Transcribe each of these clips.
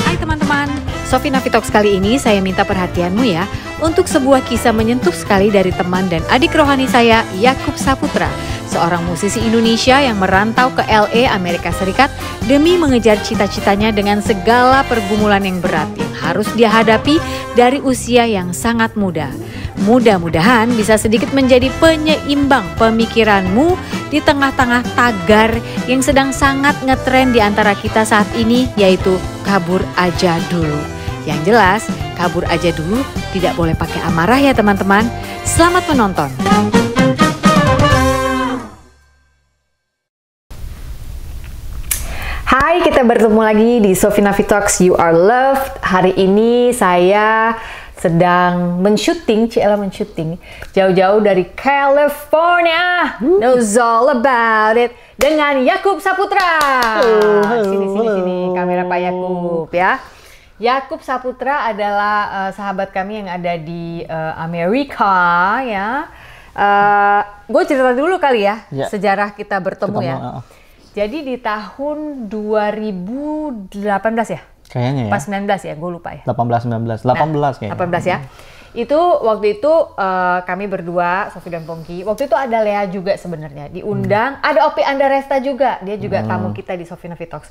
Hai teman-teman, Sofi Navitox kali ini saya minta perhatianmu ya untuk sebuah kisah menyentuh sekali dari teman dan adik rohani saya, Yakub Saputra, seorang musisi Indonesia yang merantau ke LA, Amerika Serikat demi mengejar cita-citanya dengan segala pergumulan yang berat yang harus dia hadapi dari usia yang sangat muda. Mudah-mudahan bisa sedikit menjadi penyeimbang pemikiranmu di tengah-tengah tagar yang sedang sangat ngetren di antara kita saat ini, yaitu kabur aja dulu. Yang jelas, kabur aja dulu tidak boleh pakai amarah ya teman-teman. Selamat menonton. Hai, kita bertemu lagi di Sofi Navitox You Are Loved. Hari ini saya sedang mensyuting jauh-jauh dari California. Knows all about it dengan Yakub Saputra. Sini kamera Pak Yakub ya. Yakub Saputra adalah sahabat kami yang ada di Amerika ya. Gue cerita dulu kali ya, sejarah kita bertemu ya. Jadi di tahun 2018 ya? Kayaknya ya. Pas 19 ya, gue lupa ya. 18 kayaknya. 18 ya. Itu waktu itu kami berdua, Sofi dan Pongki. Waktu itu ada Lea juga sebenarnya diundang. Ada Opi Andaresta juga, dia juga tamu kita di Sofi Navitox.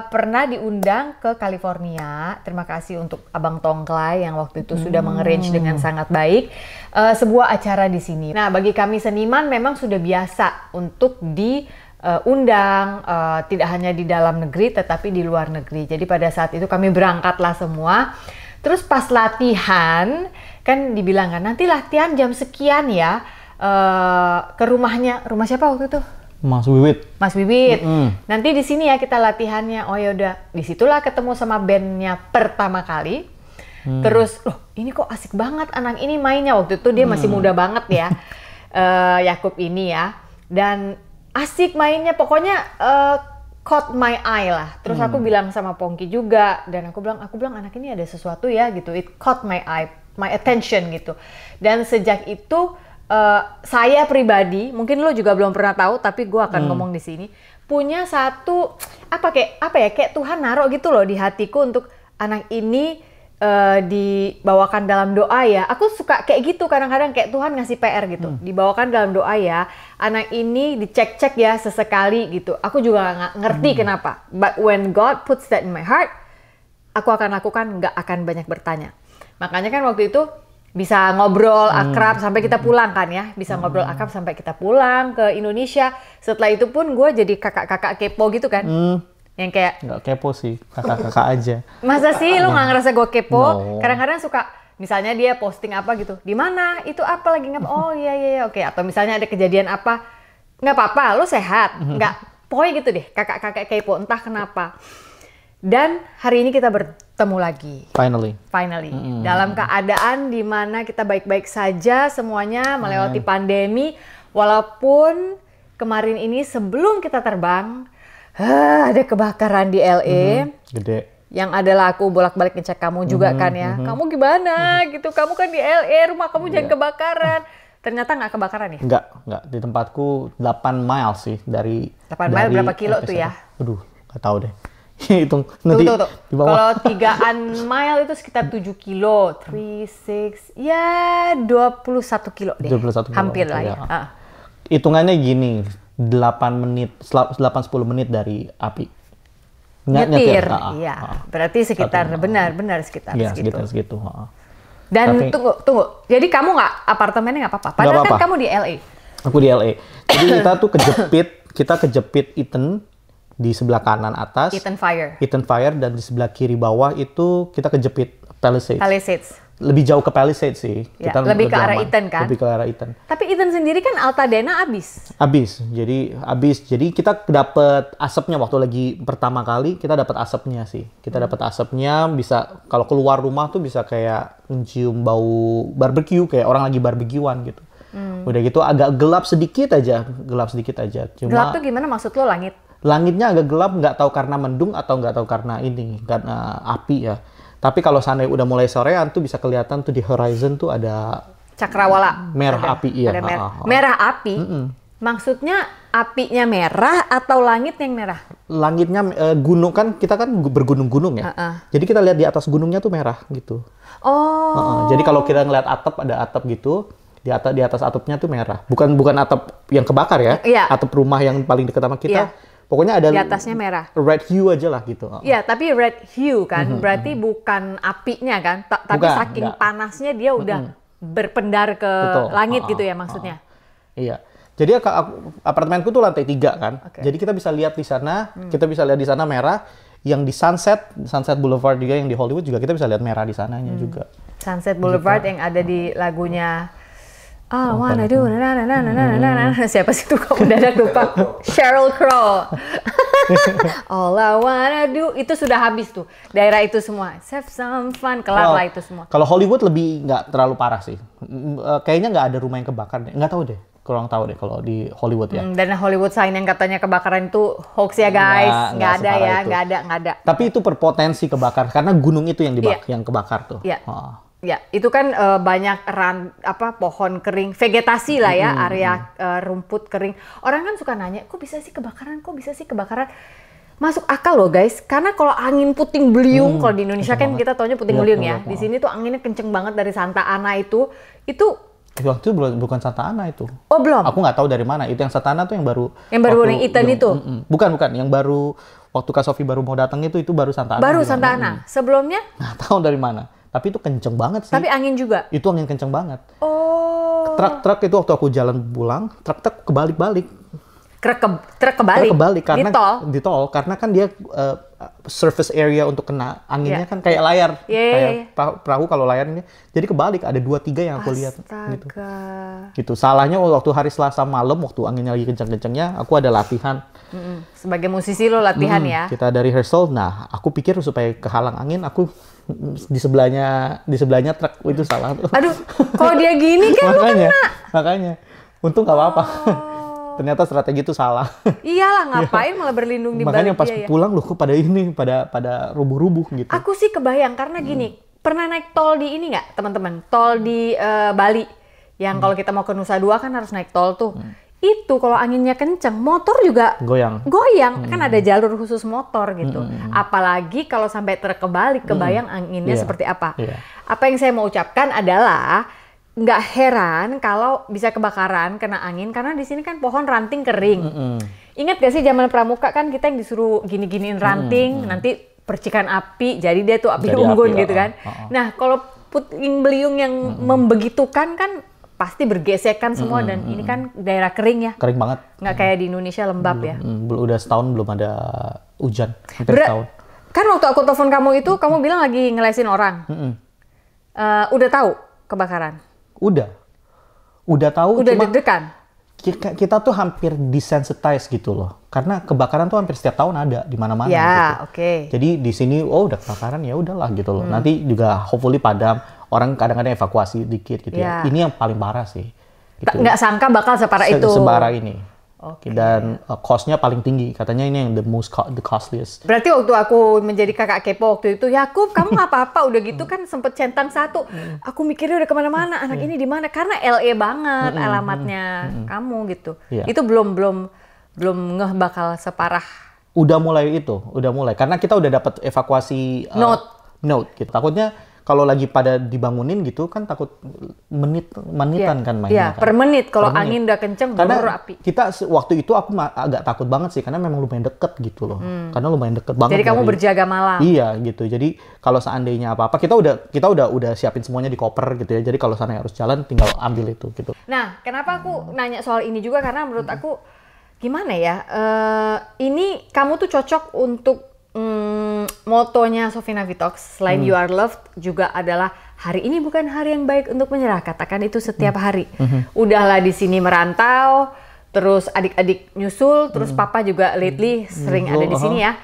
Pernah diundang ke California. Terima kasih untuk Abang Tongklai yang waktu itu sudah mengarrange dengan sangat baik sebuah acara di sini. Nah, bagi kami seniman memang sudah biasa untuk undang tidak hanya di dalam negeri tetapi di luar negeri. Jadi pada saat itu kami berangkatlah semua. Terus pas latihan kan dibilang kan nanti latihan jam sekian ya ke rumah siapa waktu itu? Mas Wiwit. Mas Wiwit. Nanti di sini ya kita latihannya. Oh ya udah, disitulah ketemu sama bandnya pertama kali. Terus loh ini kok asik banget anak ini mainnya, waktu itu dia masih muda banget ya. Yakub ini ya. Dan asik mainnya, pokoknya caught my eye lah. Terus aku bilang sama Pongki juga, dan aku bilang anak ini ada sesuatu ya gitu. It caught my eye, my attention gitu. Dan sejak itu saya pribadi, mungkin lo juga belum pernah tahu, tapi gue akan ngomong di sini, punya satu kayak Tuhan naruh gitu loh di hatiku untuk anak ini dibawakan dalam doa ya. Aku suka kayak gitu kadang-kadang, kayak Tuhan ngasih PR gitu. Dibawakan dalam doa ya. Anak ini dicek-cek ya sesekali gitu. Aku juga nggak ngerti kenapa. But when God puts that in my heart, aku akan lakukan, nggak akan banyak bertanya. Makanya kan waktu itu bisa ngobrol akrab sampai kita pulang kan ya. Bisa ngobrol akrab sampai kita pulang ke Indonesia. Setelah itu pun gue jadi kakak-kakak kepo gitu kan. Yang kayak nggak kepo sih, kakak-kakak aja. Masa sih lu nggak ngerasa gue kepo? No. Kadang-kadang suka, misalnya dia posting apa gitu, di mana itu apa lagi ngapa? Oh iya oke. Atau misalnya ada kejadian apa, nggak apa-apa, lu sehat, nggak, pokoknya gitu deh, kakak-kakak kepo entah kenapa. Dan hari ini kita bertemu lagi. Finally. Dalam keadaan di mana kita baik-baik saja semuanya melewati pandemi, walaupun kemarin ini sebelum kita terbang. Ada kebakaran di LA. Gede. Yang adalah aku bolak-balik ngecek kamu juga kan ya. Kamu gimana gitu? Kamu kan di LA, rumah kamu jangan kebakaran. Ternyata nggak kebakaran ya? Nggak. Di tempatku 8 mile sih dari 8 mile berapa kilo tuh ya? Aduh, nggak tahu deh. Hitung nanti tuh. Kalau 3-an mile itu sekitar 7 kilo. 3, 6, ya 21 kilo deh. 21 kilo. Hampir lah ya. Hitungannya gini. 8-10 menit dari api. Nyetir. Iya. Berarti sekitar benar sekitar segitu. Dan tunggu. Jadi kamu nggak apartemennya nggak apa-apa. Padahal kan kamu di LA. Aku di LA. Jadi kita tuh kejepit Eaton di sebelah kanan atas. Eaton Fire dan di sebelah kiri bawah itu kita kejepit Palisades. Lebih jauh ke Palisades sih. Ya, lebih ke arah Eaton kan? Lebih ke arah Eaton. Tapi Eaton sendiri kan Altadena habis. Jadi kita dapat asapnya waktu lagi pertama kali, kita dapat asapnya sih. Kita dapat asapnya, bisa kalau keluar rumah tuh bisa kayak mencium bau barbecue, kayak orang lagi barbekyuan gitu. Udah gitu agak gelap sedikit aja. Cuma gelap tuh gimana maksud lo, langit? Langitnya agak gelap, nggak tahu karena mendung atau nggak tahu karena api ya. Tapi kalau seandainya udah mulai sorean tuh bisa kelihatan tuh di horizon tuh ada cakrawala. Merah api, iya. Ada merah api? Maksudnya apinya merah atau langit yang merah? Langitnya gunung kan, kita kan bergunung-gunung ya. Jadi kita lihat di atas gunungnya tuh merah gitu. Oh. Jadi kalau kita ngeliat atap, ada atap gitu, di atas atapnya tuh merah. Bukan atap yang kebakar ya. Iya. Atap rumah yang paling dekat sama kita. Iya. Pokoknya ada di atasnya merah. Red hue aja lah gitu. Iya, tapi red hue kan berarti bukan apinya kan, tapi Bukan, saking enggak. panasnya dia udah berpendar ke langit gitu ya maksudnya. Iya. Jadi apartemenku tuh lantai 3 kan. Jadi kita bisa lihat di sana, merah. Yang di Sunset Boulevard juga, yang di Hollywood juga kita bisa lihat merah di sananya juga. Sunset Boulevard yang ada di lagunya I wanna do na. Siapa sih itu kok mendadak lupa? Sheryl Crow. All I wanna do itu sudah habis tuh. Daerah itu semua. Have some fun, kelar lah itu semua. Kalau Hollywood lebih nggak terlalu parah sih. Kayaknya nggak ada rumah yang kebakar deh. Nggak tahu deh. Kurang tahu deh kalau di Hollywood ya. Dan Hollywood sign yang katanya kebakaran itu hoax ya guys. Nggak ada ya, nggak ada. Tapi itu berpotensi kebakar karena gunung itu yang yang kebakar tuh. Iya. Ya, itu kan banyak pohon kering, vegetasi lah ya, area rumput kering. Orang kan suka nanya, kok bisa sih kebakaran? Masuk akal loh guys, karena kalau angin puting beliung, kalau di Indonesia kan kita taunya puting beliung ya. Di sini tuh anginnya kenceng banget dari Santa Ana itu waktu itu bukan Santa Ana itu. Oh belum? Aku nggak tahu dari mana. Itu yang Santa Ana tuh yang baru. Yang baru warna hitam itu? Bukan. Yang baru waktu Kak Sofi baru mau datang itu baru Santa Ana. Baru Santa Ana. Sebelumnya? Nggak tahu dari mana. Tapi itu kenceng banget sih. Tapi angin juga? Itu angin kenceng banget. Oh. Truk itu waktu aku jalan pulang, truk kebalik-balik. Truk kebalik? Karena di tol karena kan dia surface area untuk kena anginnya kan kayak layar. Kayak perahu kalau layar ini. Jadi kebalik, ada 2-3 yang aku lihat gitu. Gitu. Salahnya waktu hari Selasa malam waktu anginnya lagi kenceng-kencengnya, aku ada latihan. Sebagai musisi lo latihan ya. Kita dari rehearsal. Nah, aku pikir supaya kehalang angin, aku di sebelahnya truk itu salah tuh. Aduh, kalau dia gini kan makanya untung nggak apa-apa. Ternyata strategi itu salah. Iyalah, ngapain malah berlindung di balik dia. Makanya pas pulang loh kok pada rubuh-rubuh gitu. Aku sih kebayang karena gini, pernah naik tol di ini nggak teman-teman? Tol di Bali yang kalau kita mau ke Nusa Dua kan harus naik tol tuh. Itu kalau anginnya kenceng, motor juga goyang. Kan ada jalur khusus motor gitu. Apalagi kalau sampai terkebalik, kebayang anginnya seperti apa. Apa yang saya mau ucapkan adalah nggak heran kalau bisa kebakaran kena angin karena di sini kan pohon ranting kering. Ingat gak sih zaman pramuka kan kita yang disuruh gini-giniin ranting, nanti percikan api, jadi dia tuh api unggun gitu kan. Nah kalau puting beliung yang membegitukan kan pasti bergesekan semua dan ini kan daerah kering ya. Kering banget. Nggak kayak di Indonesia lembab ya. Udah setahun belum ada hujan. Hampir setahun. Kan waktu aku telepon kamu itu, kamu bilang lagi ngelesin orang. Udah tahu kebakaran? Udah tahu. Udah cuma deg-degan? Kita tuh hampir desensitize gitu loh. Karena kebakaran tuh hampir setiap tahun ada di mana-mana gitu. Jadi di sini udah kebakaran ya udahlah gitu loh. Nanti juga hopefully padam. Orang kadang-kadang evakuasi dikit gitu ya. Ini yang paling parah sih. Gitu. Nggak sangka bakal separah itu. Separah ini. Dan cost-nya paling tinggi. Katanya ini yang the costliest. Berarti waktu aku menjadi kakak kepo waktu itu, Yakub kamu nggak apa-apa udah gitu kan sempet centang satu. Aku mikirnya udah kemana-mana. Anak ini di mana? Karena LA banget alamatnya kamu gitu. Itu belum ngeh bakal separah. Udah mulai. Karena kita udah dapat evakuasi note gitu. Takutnya kalau lagi pada dibangunin gitu kan takut menitan kan mainnya. Per menit kalau angin udah kenceng baru api. Kita waktu itu aku agak takut banget sih karena memang lumayan deket gitu loh. Karena lumayan deket banget. Jadi kamu berjaga malam. Iya gitu. Jadi kalau seandainya apa-apa kita udah siapin semuanya di koper gitu ya. Jadi kalau sana harus jalan tinggal ambil itu gitu. Nah, kenapa aku nanya soal ini juga karena menurut aku gimana ya? Ini kamu tuh cocok untuk motonya Sofina Vitox selain You Are Loved juga adalah hari ini bukan hari yang baik untuk menyerah, katakan itu setiap hari. Udahlah di sini merantau, terus adik-adik nyusul, terus papa juga lately sering ada di sini ya.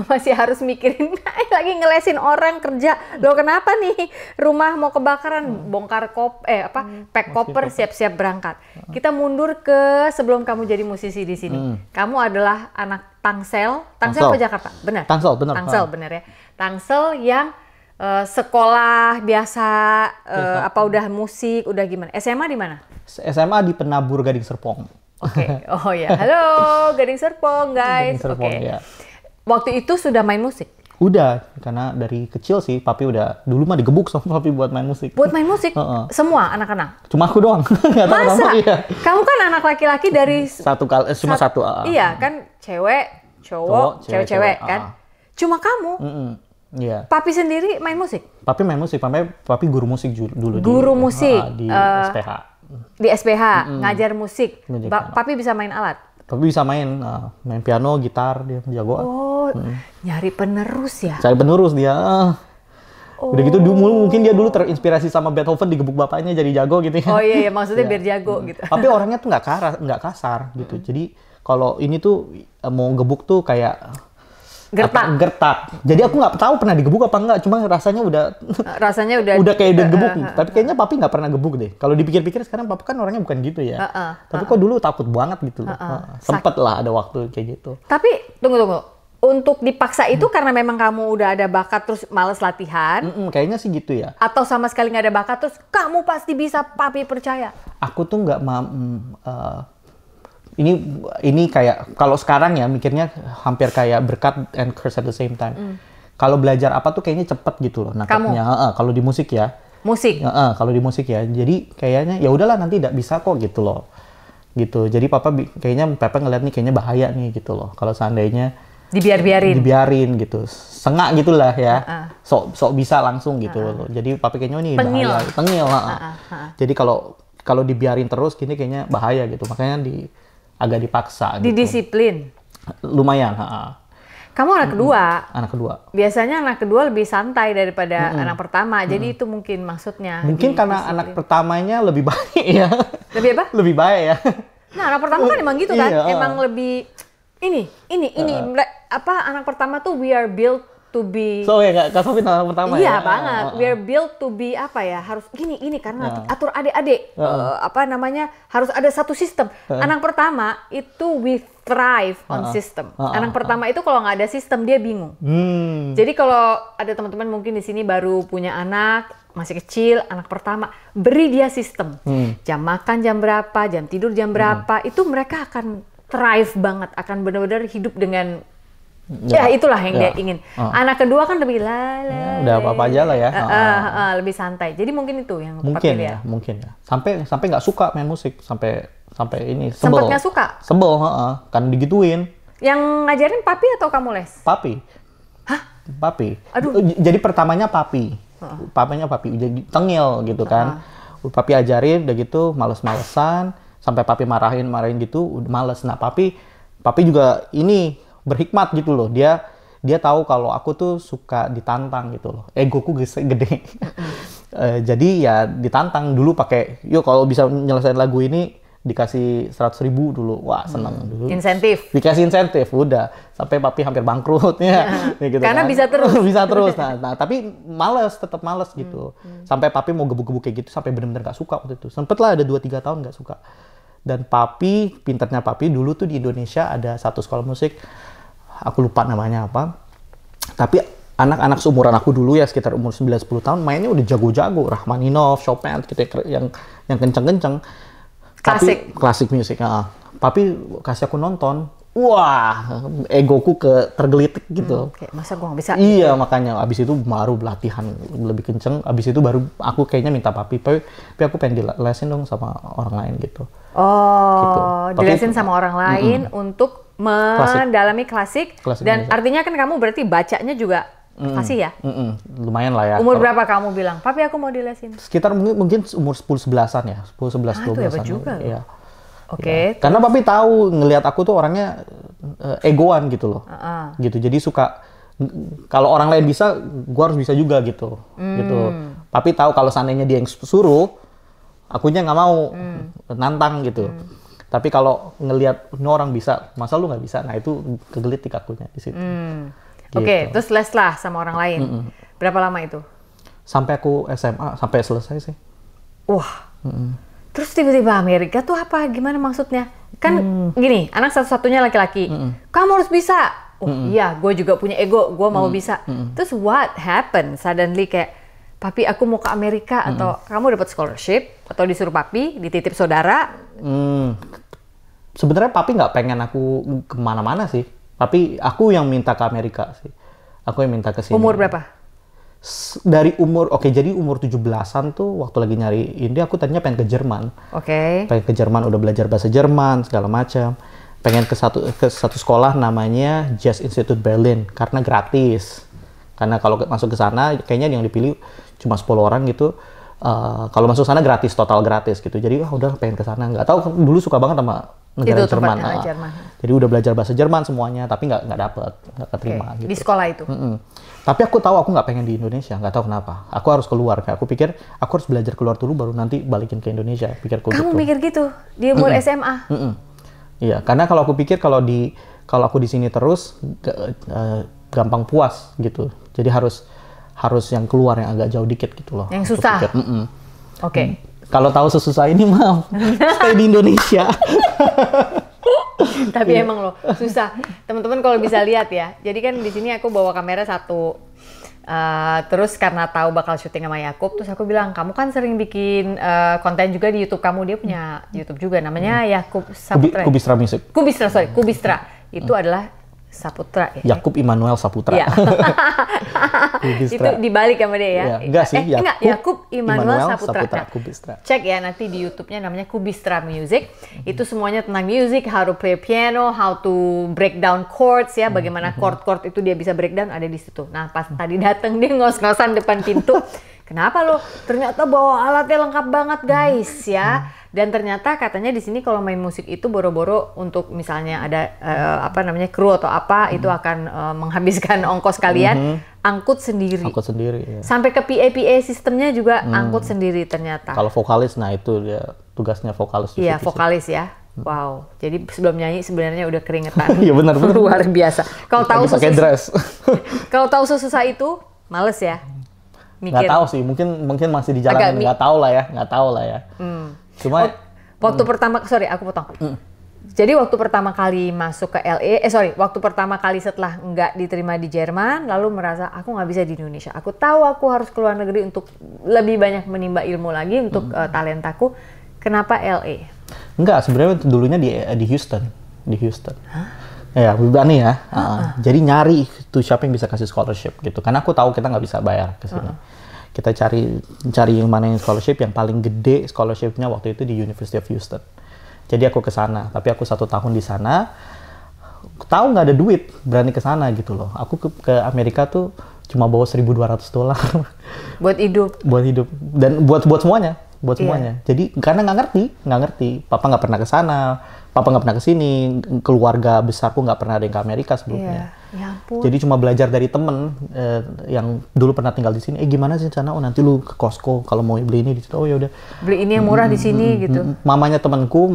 Masih harus mikirin lagi ngelesin orang kerja. Loh kenapa nih rumah mau kebakaran, bongkar pack koper siap-siap berangkat. Kita mundur ke sebelum kamu jadi musisi di sini. Kamu adalah anak Tangsel apa Jakarta? Benar. Tangsel, benar. Tangsel benar ya. Tangsel yang sekolah biasa apa udah musik, udah gimana? SMA di mana? SMA di Penabur Gading Serpong. Oke. Oh ya, halo Gading Serpong guys. Gading Serpong, Oke. ya. Waktu itu sudah main musik? Udah, karena dari kecil sih papi udah, dulu mah digebuk sama papi buat main musik. Buat main musik? Semua anak-anak? Cuma aku doang. Nggak tahu Masa? kenapa, iya. Kamu kan anak laki-laki dari... Cuma satu. Iya kan, cewek, cowok, cewek-cewek kan? Cuma kamu? Iya. Papi sendiri main musik? Papi main musik, papi guru musik dulu. Guru musik? Di SPH. Di SPH, ngajar musik. Papi bisa main alat? Papi bisa main piano, gitar, dia jago. Oh, nyari penerus ya? Cari penerus dia. Udah gitu mungkin dia dulu terinspirasi sama Beethoven, digebuk bapaknya jadi jago gitu ya. Oh iya, maksudnya biar jago gitu. Tapi orangnya tuh nggak kasar gitu. Jadi kalau ini tuh mau gebuk tuh kayak gertak. Jadi aku nggak tahu pernah digebuk apa enggak, cuma rasanya udah kayak udah gebuk. Tapi kayaknya papi nggak pernah gebuk deh. Kalau dipikir-pikir sekarang papi kan orangnya bukan gitu ya. Tapi kok dulu takut banget gitu loh. Sempet lah ada waktu kayak gitu. Tapi tunggu. Untuk dipaksa itu karena memang kamu udah ada bakat terus males latihan? Kayaknya sih gitu ya. Atau sama sekali nggak ada bakat terus kamu pasti bisa, papi percaya? Aku tuh nggak ini kayak kalau sekarang ya mikirnya hampir kayak berkat and curse at the same time. Kalau belajar apa tuh kayaknya cepet gitu loh nangkapnya. Kalau di musik ya. Musik. Kalau di musik ya. Jadi kayaknya ya udahlah nanti tidak bisa kok gitu loh. Gitu. Jadi papa ngeliat nih kayaknya bahaya nih gitu loh. Kalau seandainya dibiarin gitu. Sengak gitulah ya. Sok bisa langsung gitu loh. Jadi papa kayaknya ini bahaya. Tengil. Jadi kalau dibiarin terus gini kayaknya bahaya gitu. Makanya agak dipaksa. Didisiplin. Lumayan. Kamu anak kedua. Anak kedua. Biasanya anak kedua lebih santai daripada anak pertama. Jadi itu mungkin maksudnya. Mungkin karena anak pertamanya lebih baik ya. Lebih apa? Lebih baik ya. Nah, anak pertama kan emang gitu kan. Iya, emang lebih ini. Anak pertama tuh we are built to be. So ya Kak Sofin anak pertama iya, ya. banget. We are built to be harus gini karena atur adik-adik. Harus ada satu sistem. Anak pertama itu we thrive on system. Anak pertama itu kalau nggak ada sistem dia bingung. Jadi kalau ada teman-teman mungkin di sini baru punya anak, masih kecil, anak pertama, beri dia sistem. Jam makan jam berapa, jam tidur jam berapa, itu mereka akan thrive banget, akan benar-benar hidup dengan ya itulah yang dia ingin. Anak kedua kan lebih udah apa aja lah ya. Lebih santai. Jadi mungkin itu yang mungkin ya. Sampai nggak suka main musik, sampai ini sebel. Sempet nggak suka? Sebel, kan digituin. Yang ngajarin papi atau kamu les? Papi. Hah? Papi. Aduh. Jadi pertamanya papi. Papanya papi, jadi tengil gitu kan. Papi ajarin udah gitu males-malesan, sampai papi marahin gitu, udah males. Nah, papi juga ini berhikmat gitu loh. Dia tahu kalau aku tuh suka ditantang gitu loh. Egoku gede. Jadi ya ditantang dulu pakai, yuk kalau bisa nyelesain lagu ini dikasih 100.000 dulu. Wah, seneng dulu. Insentif. Dikasih insentif, udah. Sampai papi hampir bangkrut ya. Gitu karena kan. bisa terus. Bisa terus. Nah, tapi tetap males gitu. Sampai papi mau gebuk-gebuk kayak gitu, sampai benar-benar gak suka waktu itu. Sempet lah ada 2-3 tahun gak suka. Dan pinternya papi dulu tuh di Indonesia ada satu sekolah musik, aku lupa namanya apa. Tapi anak-anak seumuran aku dulu ya, sekitar umur 9-10 tahun, mainnya udah jago-jago. Rachmaninoff, Chopin, gitu yang kenceng-kenceng. Klasik musik. Papi kasih aku nonton. Wah, egoku tergelitik gitu. Masa gua nggak bisa? Iya, makanya abis itu baru latihan lebih kenceng. Abis itu baru aku kayaknya minta papi aku pengen dilesin dong sama orang lain gitu. Gitu. Dilesin sama orang lain untuk mendalami klasik dan music. Artinya kan kamu berarti bacanya juga fasih ya? Lumayan lah ya. Umur berapa kamu bilang? Papi aku mau dilesin. Sekitar mungkin umur 10-11an ya. 10-11-12an. Itu hebat juga. Iya. Oke. Ya. Karena papi tahu ngelihat aku tuh orangnya egoan gitu loh. Gitu. Jadi suka kalau orang lain bisa, gua harus bisa juga gitu. Gitu. Papi tahu kalau seandainya dia yang suruh, akunya nggak mau nantang gitu. Tapi kalau ngelihat ini orang bisa, masa lu nggak bisa? Nah itu kegelitik akunya di situ. Gitu. Oke, terus les lah sama orang lain. Berapa lama itu? Sampai aku SMA, sampai selesai sih. Wah. Terus tiba-tiba Amerika tuh apa? Gimana maksudnya? Kan gini, anak satu-satunya laki-laki. Kamu harus bisa. Oh iya, gue juga punya ego, gue mau bisa. Terus what happened? Suddenly kayak, papi aku mau ke Amerika, atau kamu dapat scholarship, atau disuruh papi, dititip saudara? sebenarnya papi nggak pengen aku kemana-mana sih. Papi, aku yang minta ke Amerika sih. Aku yang minta ke sini. Umur berapa? Dari umur, jadi umur 17-an tuh waktu lagi nyari ini aku tadinya pengen ke Jerman. Oke. Pengen ke Jerman, udah belajar bahasa Jerman segala macam. Pengen ke satu sekolah namanya Jazz Institute Berlin karena gratis. Karena kalau masuk ke sana kayaknya yang dipilih cuma 10 orang gitu. Kalau masuk sana gratis, total gratis gitu. Jadi udah pengen ke sana. Nggak tahu dulu suka banget sama negara Jerman. Jerman. Jadi udah belajar bahasa Jerman semuanya, tapi nggak dapet, nggak keterima. Gitu. Di sekolah itu. Tapi aku tahu aku nggak pengen di Indonesia, nggak tahu kenapa. Aku harus keluar. Aku pikir aku harus belajar keluar dulu, baru nanti balikin ke Indonesia. Pikirku Kamu gitu. mikir gitu di umur SMA? Iya, karena kalau aku pikir kalau aku di sini terus gampang puas gitu. Jadi harus yang keluar yang agak jauh dikit gitu loh. Yang susah. Oke. Kalau tahu sesusah ini mah stay di Indonesia. Tapi emang loh susah. Teman-teman kalau bisa lihat ya. Jadi kan di sini aku bawa kamera satu. Terus karena tahu bakal syuting sama Yakub, terus aku bilang kamu kan sering bikin konten juga di YouTube kamu. Dia punya YouTube juga namanya Yakub Saputra. Kubistra Music. Kubistra. Itu adalah Saputra ya. Yakub Immanuel Saputra. Iya. Itu dibalik sama dia ya. Ya enggak sih, Yakub Immanuel Saputra. Nah, Kubistra. Cek ya nanti di YouTube-nya namanya Kubistra Music. Itu semuanya tentang music, how to play piano, how to break down chords ya, bagaimana chord-chord itu dia bisa breakdown ada di situ. Nah, pas tadi datang dia ngos-ngosan depan pintu. Kenapa lo? Ternyata bawa alatnya lengkap banget guys ya. Dan ternyata katanya di sini kalau main musik itu boro-boro untuk misalnya ada kru atau apa itu akan menghabiskan ongkos kalian angkut sendiri. Angkut sendiri. Ya. Sampai ke PA sistemnya juga angkut sendiri ternyata. Kalau vokalis, nah itu dia tugasnya vokalis. Iya vokalis ya. Wow. Jadi sebelum nyanyi sebenarnya udah keringetan. Iya benar. Luar biasa. Kalau tahu pakai dress. Kalau tahu sesusah itu males ya. Nggak tahu sih. Mungkin masih di jalan. Nggak tahu lah ya. Cuma waktu pertama, aku potong. Jadi waktu pertama kali masuk ke LA, waktu pertama kali setelah nggak diterima di Jerman, lalu merasa aku nggak bisa di Indonesia. Aku tahu aku harus keluar negeri untuk lebih banyak menimba ilmu lagi untuk talentaku. Kenapa LA? Enggak, sebenarnya dulunya di Houston. Hah? Ya, berani ya. Jadi nyari tuh siapa yang bisa kasih scholarship gitu. Karena aku tahu kita nggak bisa bayar ke sini. Kita cari mana yang scholarship yang paling gede scholarshipnya waktu itu di University of Houston. Jadi aku ke sana, tapi aku 1 tahun di sana, tahu nggak ada duit, berani ke sana gitu loh. Aku ke Amerika tuh cuma bawa $1.200. Buat hidup. Dan buat semuanya. Jadi karena nggak ngerti. Papa nggak pernah ke sana, papa nggak pernah ke sini, keluarga besarku nggak pernah ada yang ke Amerika sebelumnya. Ya ampun. Jadi cuma belajar dari temen yang dulu pernah tinggal di sini. Gimana sih sana? Oh nanti lu ke Costco kalau mau beli ini di situ. Oh ya udah. Beli ini yang murah di sini gitu. Mamanya temenku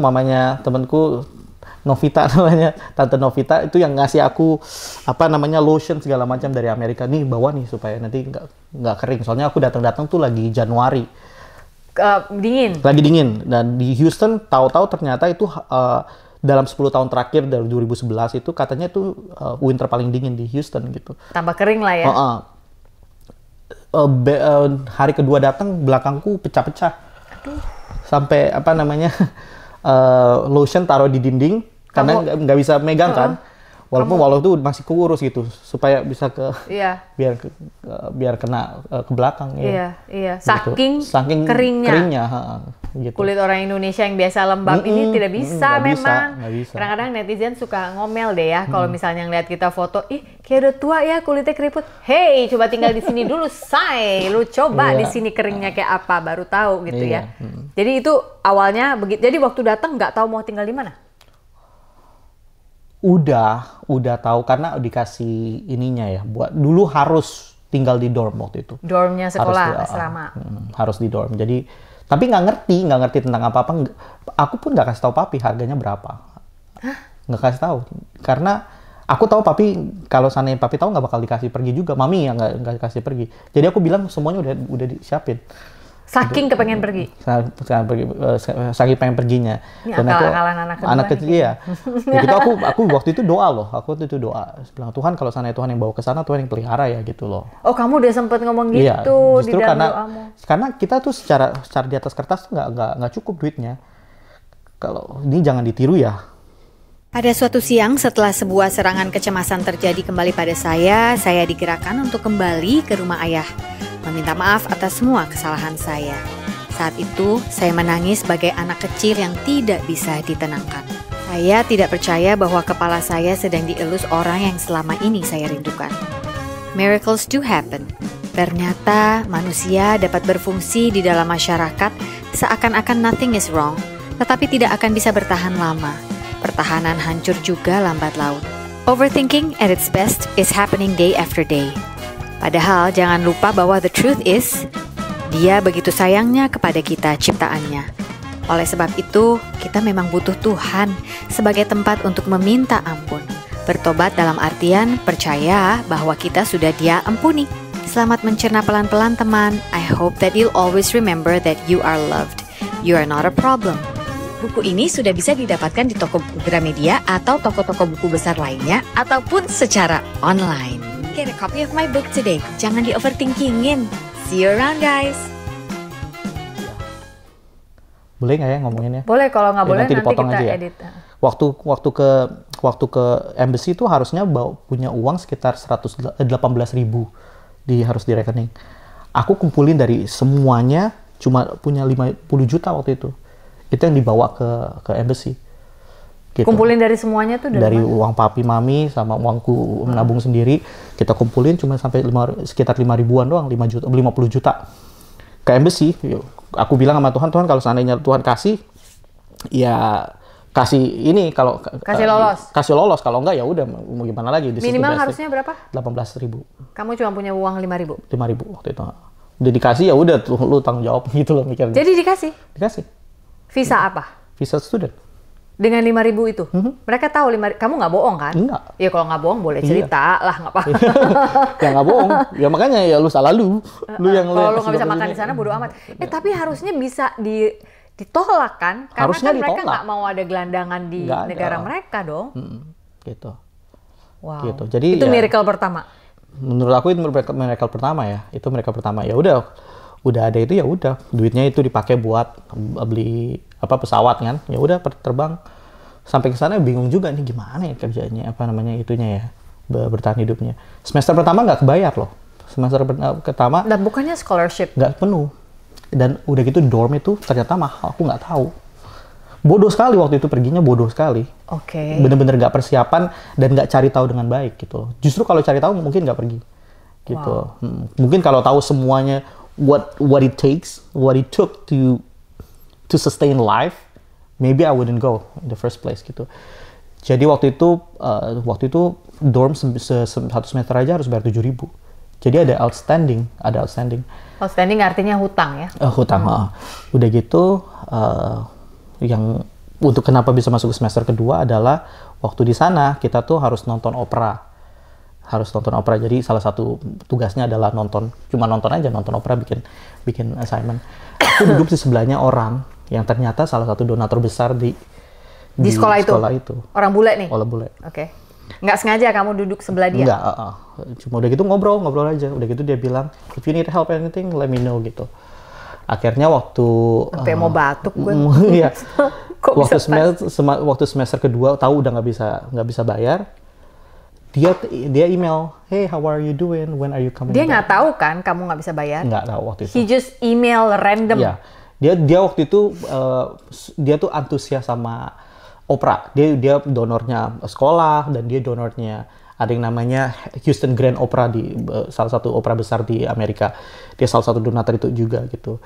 Novita namanya, Tante Novita itu yang ngasih aku lotion segala macam dari Amerika. Nih bawa nih supaya nanti nggak kering. Soalnya aku datang tuh lagi Januari. Dingin. Lagi dingin. Dan di Houston tahu-tahu ternyata itu dalam 10 tahun terakhir dari 2011 itu katanya itu winter paling dingin di Houston gitu. Tambah kering lah ya. Hari kedua datang belakangku pecah-pecah. Aduh. Sampai lotion taruh di dinding karena nggak bisa megang kan. Walaupun itu masih kurus gitu supaya bisa biar kena ke belakang ya. Iya. Saking keringnya. Gitu. Kulit orang Indonesia yang biasa lembab ini tidak bisa memang. Nggak bisa. Kadang-kadang netizen suka ngomel deh ya kalau misalnya ngeliat kita foto, kayak udah tua ya kulitnya keriput. Hey, coba tinggal di sini dulu, say. Lu coba di sini keringnya kayak apa baru tahu gitu ya. Jadi itu awalnya begitu. Jadi waktu datang nggak tahu mau tinggal di mana? Udah tahu karena dikasih ininya ya. Dulu harus tinggal di dorm waktu itu. Dormnya sekolah asrama. Harus di dorm. Jadi tapi nggak ngerti tentang apa-apa. Aku pun nggak kasih tahu papi harganya berapa. Nggak kasih tahu karena aku tahu papi kalau seandainya papi tahu nggak bakal dikasih pergi juga. Mami yang nggak kasih pergi. Jadi aku bilang semuanya udah disiapin. Saking kepengen pergi. Saking pengen perginya. Ini anak kecil ya. Gitu aku waktu itu doa loh. Aku waktu itu doa. Bilang Tuhan kalau sana Tuhan yang bawa ke sana, Tuhan yang pelihara ya gitu loh. Oh, kamu udah sempet ngomong gitu iya, di dalam doamu. Karena kita tuh secara di atas kertas tuh nggak cukup duitnya. Kalau ini jangan ditiru ya. Pada suatu siang setelah sebuah serangan kecemasan terjadi kembali pada saya digerakkan untuk kembali ke rumah ayah, meminta maaf atas semua kesalahan saya. Saat itu, saya menangis sebagai anak kecil yang tidak bisa ditenangkan. Saya tidak percaya bahwa kepala saya sedang dielus orang yang selama ini saya rindukan. Miracles do happen. Ternyata manusia dapat berfungsi di dalam masyarakat seakan-akan nothing is wrong, tetapi tidak akan bisa bertahan lama. Pertahanan hancur juga lambat laun. Overthinking at its best is happening day after day. Padahal jangan lupa bahwa the truth is, Dia begitu sayangnya kepada kita ciptaannya. Oleh sebab itu, kita memang butuh Tuhan sebagai tempat untuk meminta ampun. Bertobat dalam artian percaya bahwa kita sudah Dia ampuni. Selamat mencerna pelan-pelan teman. I hope that you'll always remember that you are loved. You are not a problem. Buku ini sudah bisa didapatkan di toko buku Gramedia atau toko-toko buku besar lainnya, ataupun secara online. Get a copy of my book today. Jangan di-overthinkingin. See you around, guys. Boleh nggak ya ngomonginnya? Boleh, kalau nggak boleh nanti dipotong kita aja ya? edit. Waktu ke embassy itu harusnya punya uang sekitar 18.000 harus di rekening. Aku kumpulin dari semuanya cuma punya 50 juta waktu itu. Itu yang dibawa ke embassy. Gitu. Kumpulin dari semuanya tuh dari mana? Uang papi mami sama uangku menabung sendiri, kita kumpulin cuma sampai sekitar 5 ribuan doang, 5 juta, 50 juta ke embassy. Aku bilang sama Tuhan, kalau seandainya Tuhan kasih, ya kasih ini, kalau kasih lolos, kalau enggak ya udah mau gimana lagi. Minimal harusnya berapa? 18.000. Kamu cuma punya uang 5.000? 5.000 waktu itu. Udah dikasih ya udah tuh, lu tanggung jawab gitu loh mikirnya. Jadi dikasih? Dikasih. Visa apa? Visa student. Dengan 5.000 itu? Mereka tahu kamu nggak bohong kan? Enggak. Ya kalau nggak bohong boleh cerita lah, nggak apa-apa. Ya nggak bohong. Ya makanya ya lu salah lu. Kalau lu nggak bisa makan di sana bodo amat. Tapi harusnya bisa ditolak kan? Karena harusnya kan mereka ditolak. nggak mau ada gelandangan di negara mereka dong. Gitu. Wow. Gitu. Jadi itu ya, miracle pertama. Menurut aku itu miracle pertama ya. Itu miracle pertama. Ya udah ada itu ya udah, duitnya itu dipakai buat beli pesawat kan. Ya udah terbang sampai ke sana, bingung juga nih gimana ya kerjanya, itunya ya, bertahan hidupnya. Semester pertama nggak kebayar loh. Semester pertama. Dan bukannya scholarship? Nggak penuh. Dan udah gitu dorm itu ternyata mahal, aku nggak tahu. Bodoh sekali waktu itu, perginya bodoh sekali. Oke. Bener-bener nggak persiapan dan nggak cari tahu dengan baik gitu. Justru kalau cari tahu mungkin nggak pergi. Gitu. Wow. Mungkin kalau tahu semuanya what it took to sustain life, maybe I wouldn't go in the first place gitu. Jadi waktu itu dorm satu semester aja harus bayar 7.000. Jadi ada outstanding. Outstanding artinya hutang ya? Hutang. Udah gitu, yang untuk kenapa bisa masuk ke semester kedua adalah waktu di sana kita tuh harus nonton opera. Jadi salah satu tugasnya adalah nonton opera, bikin assignment. Aku duduk di sebelahnya orang yang ternyata salah satu donatur besar di sekolah itu. Orang bule nih? Orang bule. Oke. Nggak sengaja kamu duduk sebelah dia? Nggak. Cuma udah gitu ngobrol aja. Udah gitu dia bilang, if you need help anything, let me know gitu. Akhirnya waktu... Sampai mau batuk gue. Iya. Waktu semester kedua tahu udah nggak bisa bayar. Dia email, hey, how are you doing? When are you coming Dia nggak back? tahu kan kamu nggak bisa bayar? Nggak tahu waktu itu. He just email random. Iya. Dia waktu itu dia tuh antusias sama opera. Dia donornya sekolah dan dia donornya ada yang namanya Houston Grand Opera di salah satu opera besar di Amerika. Dia salah satu donatur itu juga gitu.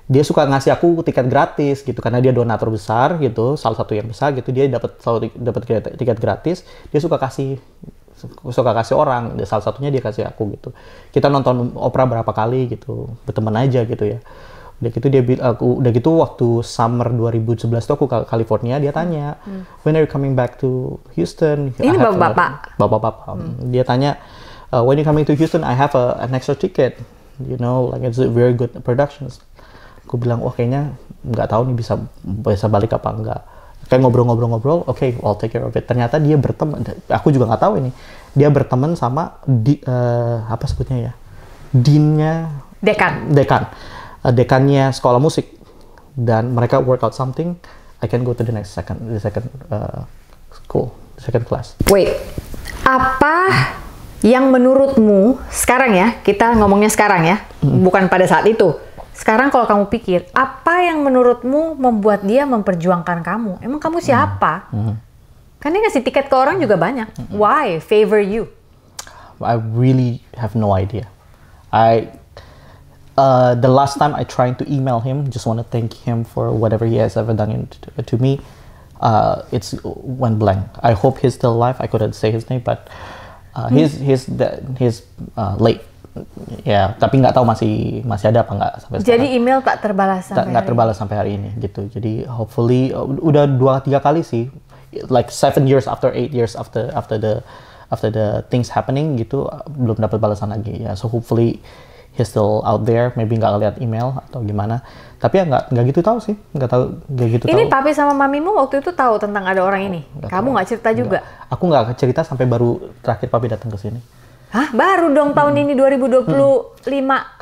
Dia suka ngasih aku tiket gratis gitu karena dia donatur besar gitu, salah satu yang besar gitu. Dia dapat tiket gratis. Dia suka kasih orang, salah satunya dia kasih aku gitu. Kita nonton opera berapa kali gitu, berteman aja gitu ya. Udah gitu waktu summer 2011 tuh aku ke California, dia tanya, when are you coming back to Houston? Ini bapak-bapak? Bapak-bapak. Dia tanya, when you coming to Houston, I have an extra ticket, you know, like it's a very good productions. Aku bilang, wah kayaknya nggak tahu nih bisa balik apa enggak. Kayak ngobrol-ngobrol, oke, I'll take care of it. Ternyata dia berteman, aku juga nggak tahu ini, dia berteman sama apa sebutnya ya, dekannya sekolah musik, dan mereka work out something, I can go to the second school, second class. Wait, apa yang menurutmu sekarang ya, kita ngomongnya sekarang ya, bukan pada saat itu. Sekarang kalau kamu pikir, apa yang menurutmu membuat dia memperjuangkan kamu? Emang kamu siapa? Kan dia ngasih tiket ke orang juga banyak. Why favor you? I really have no idea. The last time I tried to email him, just want to thank him for whatever he has ever done to me. It's went blank. I hope he's still alive. I couldn't say his name, but he's late. Ya, tapi nggak tahu masih ada apa nggak sampai sekarang. Jadi email tak terbalas sampai nggak terbalas sampai hari ini gitu. Jadi hopefully udah 2-3 kali sih, like 7 years after 8 years after the things happening gitu, belum dapat balasan lagi ya. So hopefully he's still out there, maybe nggak lihat email atau gimana. Tapi ya nggak gitu tahu sih, nggak gitu tahu. Ini papi sama mamimu waktu itu tahu tentang ada orang ini? Kamu nggak cerita juga? Aku nggak cerita sampai baru terakhir papi datang ke sini. Hah? Baru dong tahun ini 2025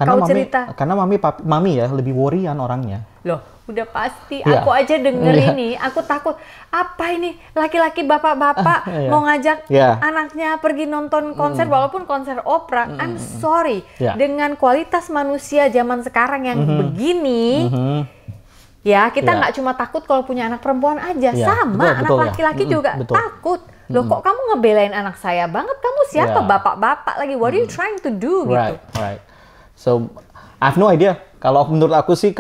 kau cerita? Karena mami ya lebih worryan orangnya. Loh, udah pasti. Aku aja denger ini, aku takut. Apa ini laki-laki bapak-bapak mau ngajak anaknya pergi nonton konser, walaupun konser opera. I'm sorry, dengan kualitas manusia zaman sekarang yang begini, ya kita nggak cuma takut kalau punya anak perempuan aja, sama anak laki-laki juga takut. Loh, kok kamu ngebelain anak saya banget? Kamu siapa? Bapak-bapak lagi. What are you trying to do gitu? Right. So I have no idea. Kalau menurut aku sih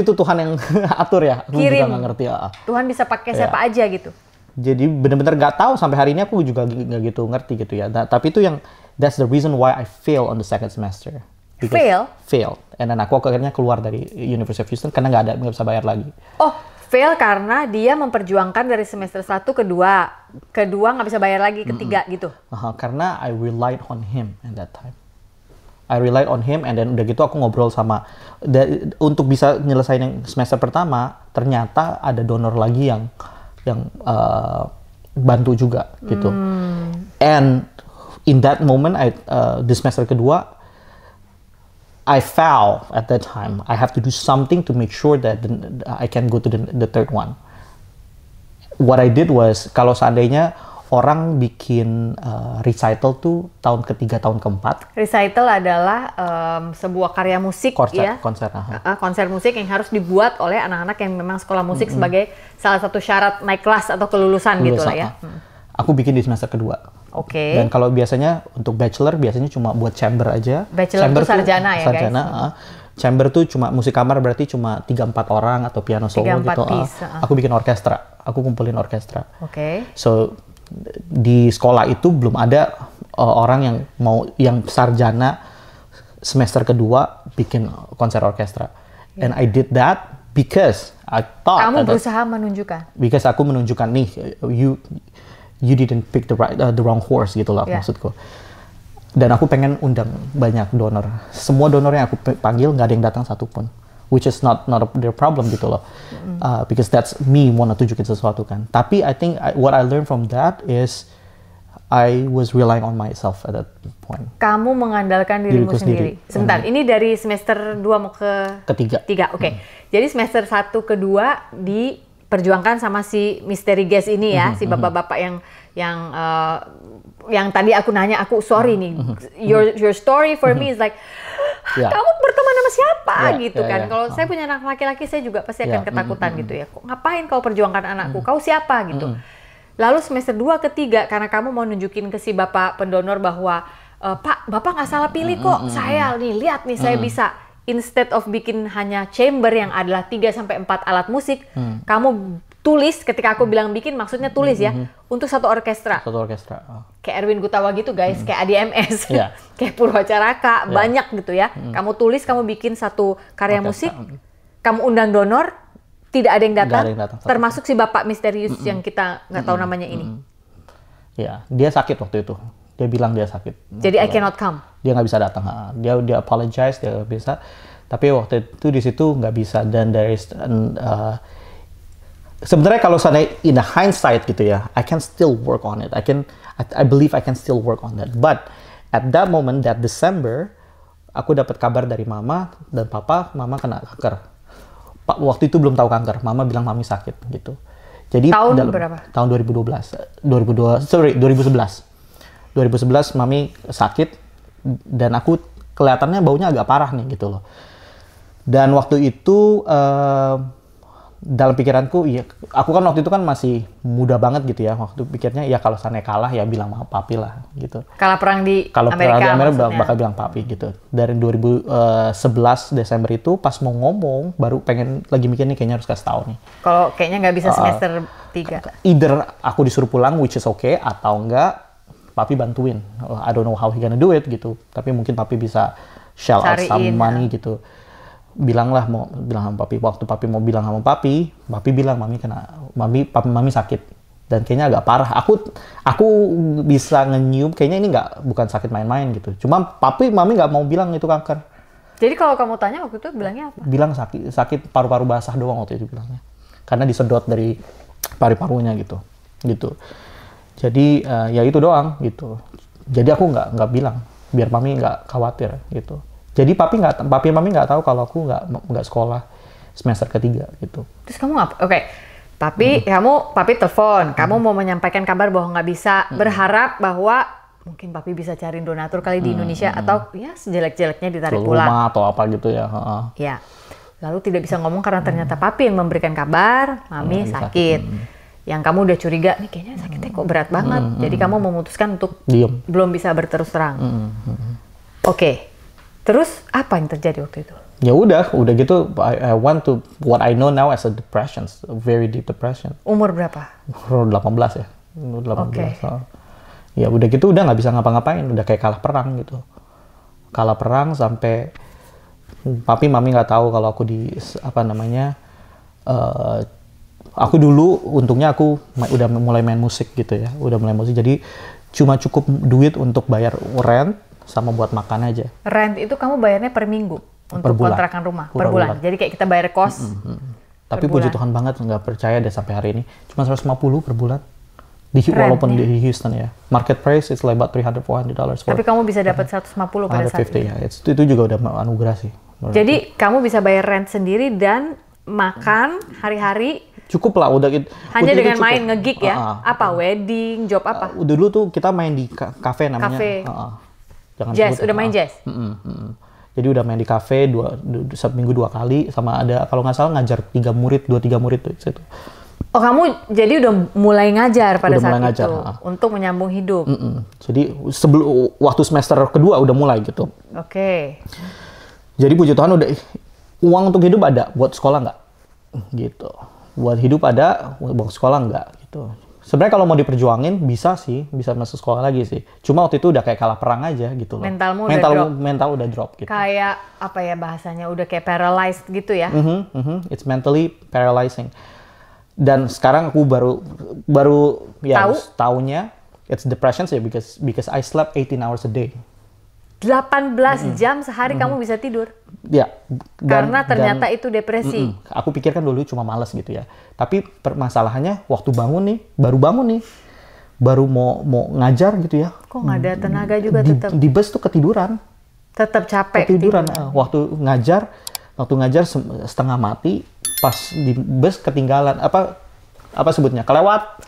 itu Tuhan yang atur ya. Aku Kirim. juga nggak ngerti. Tuhan bisa pakai siapa aja gitu. Jadi benar-benar nggak tahu sampai hari ini, aku juga nggak gitu ngerti gitu ya. Tapi itu that's the reason why I fail on the second semester. Fail. And then aku akhirnya keluar dari University of Houston karena nggak bisa bayar lagi. Oh, fail karena dia memperjuangkan dari semester 1 ke 2. Kedua nggak bisa bayar lagi, ketiga gitu. Karena I relied on him at that time. I relied on him, and then udah gitu aku ngobrol sama untuk bisa nyelesain yang semester pertama, ternyata ada donor lagi yang bantu juga gitu. And in that moment, di semester kedua, I found at that time I have to do something to make sure that I can go to the third one. What I did was, kalau seandainya orang bikin recital tuh tahun ketiga, tahun keempat. Recital adalah sebuah karya musik, konser musik yang harus dibuat oleh anak-anak yang memang sekolah musik sebagai salah satu syarat naik kelas atau kelulusan gitu lah ya. Aku bikin di semester kedua. Oke. Dan kalau biasanya untuk bachelor biasanya cuma buat chamber aja. Bachelor itu sarjana ya guys. Chamber tuh cuma musik kamar, berarti cuma 3-4 orang atau piano solo gitu. Aku bikin orkestra. Aku kumpulin orkestra. Oke. So di sekolah itu belum ada orang yang sarjana semester kedua bikin konser orkestra. And I did that because I thought kamu berusaha menunjukkan. Because aku menunjukkan nih, you didn't pick the wrong horse gitu lah maksudku. Dan aku pengen undang banyak donor. Semua donor yang aku panggil nggak ada yang datang satupun. Which is not their problem gitu loh. Because that's me want to tunjukin sesuatu kan. Tapi I think what I learned from that is I was relying on myself at that point. Kamu mengandalkan dirimu sendiri. Sebentar, ini dari semester 2 mau ke ketiga. Oke. Jadi semester 1 ke 2 diperjuangkan sama si misteri guest ini ya, si bapak-bapak yang tadi aku nanya, aku sorry nih, your story for me is like, kamu berteman sama siapa gitu kan. Kalau saya punya anak laki-laki, saya juga pasti akan ketakutan gitu ya. Ngapain kau perjuangkan anakku? Kau siapa gitu. Lalu semester 2 ke 3, karena kamu mau nunjukin ke si bapak pendonor bahwa, Pak, bapak nggak salah pilih kok. Saya nih, lihat nih, saya bisa. Instead of bikin hanya chamber yang adalah 3-4 alat musik, kamu tulis, ketika aku bilang bikin, maksudnya tulis ya, untuk satu orkestra. Kayak Erwin Gutawa gitu guys, kayak ADMS, kayak Purwacaraka, banyak gitu ya. Kamu tulis, kamu bikin satu karya musik, kamu undang donor, tidak ada yang datang, termasuk si bapak misterius yang kita nggak tahu namanya ini. Ya, dia sakit waktu itu. Dia bilang dia sakit. Jadi I cannot come. Dia nggak bisa datang. Dia apologize, dia nggak bisa. Tapi waktu itu di situ nggak bisa. Dan there is sebenarnya kalau saya in the hindsight gitu ya, I can still work on it. I believe I can still work on that. But at that moment, that December, aku dapat kabar dari mama dan papa, mama kena kanker. Waktu itu belum tahu kanker. Mama bilang mami sakit gitu. Jadi tahun berapa? Tahun 2011 mami sakit dan aku kelihatannya baunya agak parah nih gitu loh. Dan waktu itu dalam pikiranku, ya aku kan waktu itu kan masih muda banget gitu ya. Waktu pikirnya ya kalau sana kalah ya bilang sama papi lah gitu. Kalah perang di Amerika maksudnya. bakal bilang papi gitu. Dari 2011 Desember itu pas mau ngomong baru pengen lagi mikir nih kayaknya harus kasih tahu nih. Kalau kayaknya nggak bisa semester 3. Either aku disuruh pulang which is okay atau enggak papi bantuin. I don't know how he gonna do it gitu. Tapi mungkin papi bisa shell out some money gitu. Bilang sama papi. Waktu papi mau bilang sama papi bilang mami sakit dan kayaknya agak parah. Aku bisa nge-nyium kayaknya ini bukan sakit main-main gitu. Cuma mami nggak mau bilang itu kanker. Jadi kalau kamu tanya waktu itu bilangnya apa? Bilang sakit paru-paru basah doang waktu itu bilangnya. Karena disedot dari paru-parunya gitu. Jadi ya itu doang gitu. Jadi aku nggak bilang biar mami nggak khawatir gitu. Jadi papi mami nggak tahu kalau aku nggak sekolah semester ketiga gitu. Terus kamu ngapa? Oke, papi telepon, kamu mau menyampaikan kabar bahwa nggak bisa, berharap bahwa mungkin papi bisa cari donatur kali di Indonesia atau ya sejelek-jeleknya ditarik pulang. Rumah atau apa gitu ya. Ya, lalu tidak bisa ngomong karena ternyata papi yang memberikan kabar, mami sakit. Yang kamu udah curiga, nih kayaknya sakitnya kok berat banget. Jadi kamu memutuskan untuk diem. Belum bisa berterus terang. Oke. Terus apa yang terjadi waktu itu? Ya udah gitu. I want to what I know now as a depression, a very deep depression. Umur berapa? 18 ya. 18. Okay. Ya udah gitu udah nggak bisa ngapa-ngapain, udah kayak kalah perang gitu. Kalah perang sampai papi mami nggak tahu kalau aku aku dulu untungnya aku udah mulai main musik gitu ya. Udah mulai musik jadi cuma cukup duit untuk bayar rent sama buat makan aja. Rent itu kamu bayarnya per minggu untuk kontrakan rumah? Per bulan. Jadi kayak kita bayar kos. Tapi puji Tuhan banget nggak percaya deh sampai hari ini. Cuma 150 per bulan. Walaupun di Houston ya. Market price is like about $300-400. Tapi kamu bisa dapat 150 pada saat itu? Ya. Itu juga udah anugerah sih. Jadi kamu bisa bayar rent sendiri dan makan hari-hari? Cukup lah. Hanya dengan main nge-gig ya? Apa? Wedding? Job apa? Dulu tuh kita main di kafe namanya. Kafe. Jazz, udah main jazz? Jadi udah main di kafe seminggu 2 kali sama ada kalau nggak salah ngajar 2-3 murid tuh situ. Oh kamu jadi udah mulai ngajar pada saat itu untuk menyambung hidup? Jadi waktu semester kedua udah mulai gitu. Oke. Jadi puji Tuhan udah uang untuk hidup ada, buat sekolah nggak? Gitu. Buat hidup ada, buat sekolah nggak gitu. Sebenarnya kalau mau diperjuangin bisa masuk sekolah lagi sih. Cuma waktu itu udah kayak kalah perang aja gitu loh. Mental udah drop gitu. Kayak apa ya bahasanya udah kayak paralyzed gitu ya. It's mentally paralyzing. Dan sekarang aku baru ya taunya it's depression sih because I slept 18 hours a day. 18 jam sehari kamu bisa tidur? Ya. Karena ternyata itu depresi. Aku pikir kan dulu cuma malas gitu ya. Tapi permasalahannya waktu baru bangun nih, baru mau ngajar gitu ya. Kok nggak ada tenaga juga tetap? Di bus tuh ketiduran. Tetap capek. Ketiduran. Waktu ngajar setengah mati, pas di bus ketinggalan apa sebutnya kelewat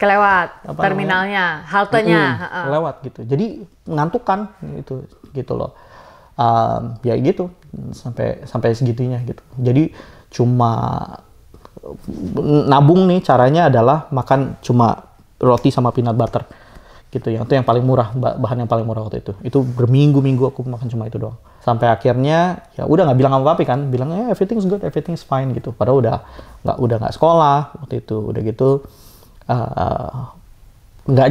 terminalnya, haltenya kelewat gitu. Jadi ngantuk kan gitu loh. Ya gitu sampai segitunya gitu. Jadi cuma nabung nih caranya adalah makan cuma roti sama peanut butter gitu ya. Itu yang paling murah, bahan yang paling murah waktu itu. Itu berminggu-minggu aku makan cuma itu doang. Sampai akhirnya ya udah nggak bilang sama papi kan, bilangnya everything's good, everything's fine gitu. Padahal udah nggak sekolah waktu itu, udah gitu nggak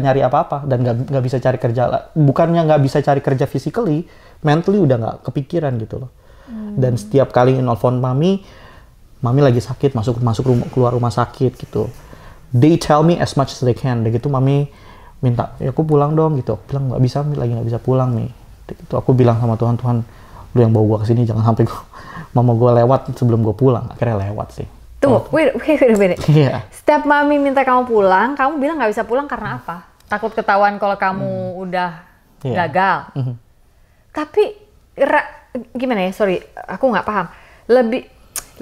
nyari apa-apa dan nggak bisa cari kerja. Bukannya nggak bisa cari kerja physically, mentally udah nggak kepikiran gitu loh. Dan setiap kali nelfon mami lagi sakit, keluar rumah sakit gitu. They tell me as much as they can. Dan gitu mami minta, ya aku pulang dong gitu. Aku bilang nggak bisa pulang nih. Itu aku bilang sama Tuhan, lu yang bawa gua ke sini jangan sampai mama gua lewat sebelum gua pulang. Akhirnya lewat sih. Tunggu, wait. Yeah. Setiap mami minta kamu pulang, kamu bilang nggak bisa pulang karena apa? Takut ketahuan kalau kamu udah gagal. Tapi gimana ya? Sorry, aku nggak paham.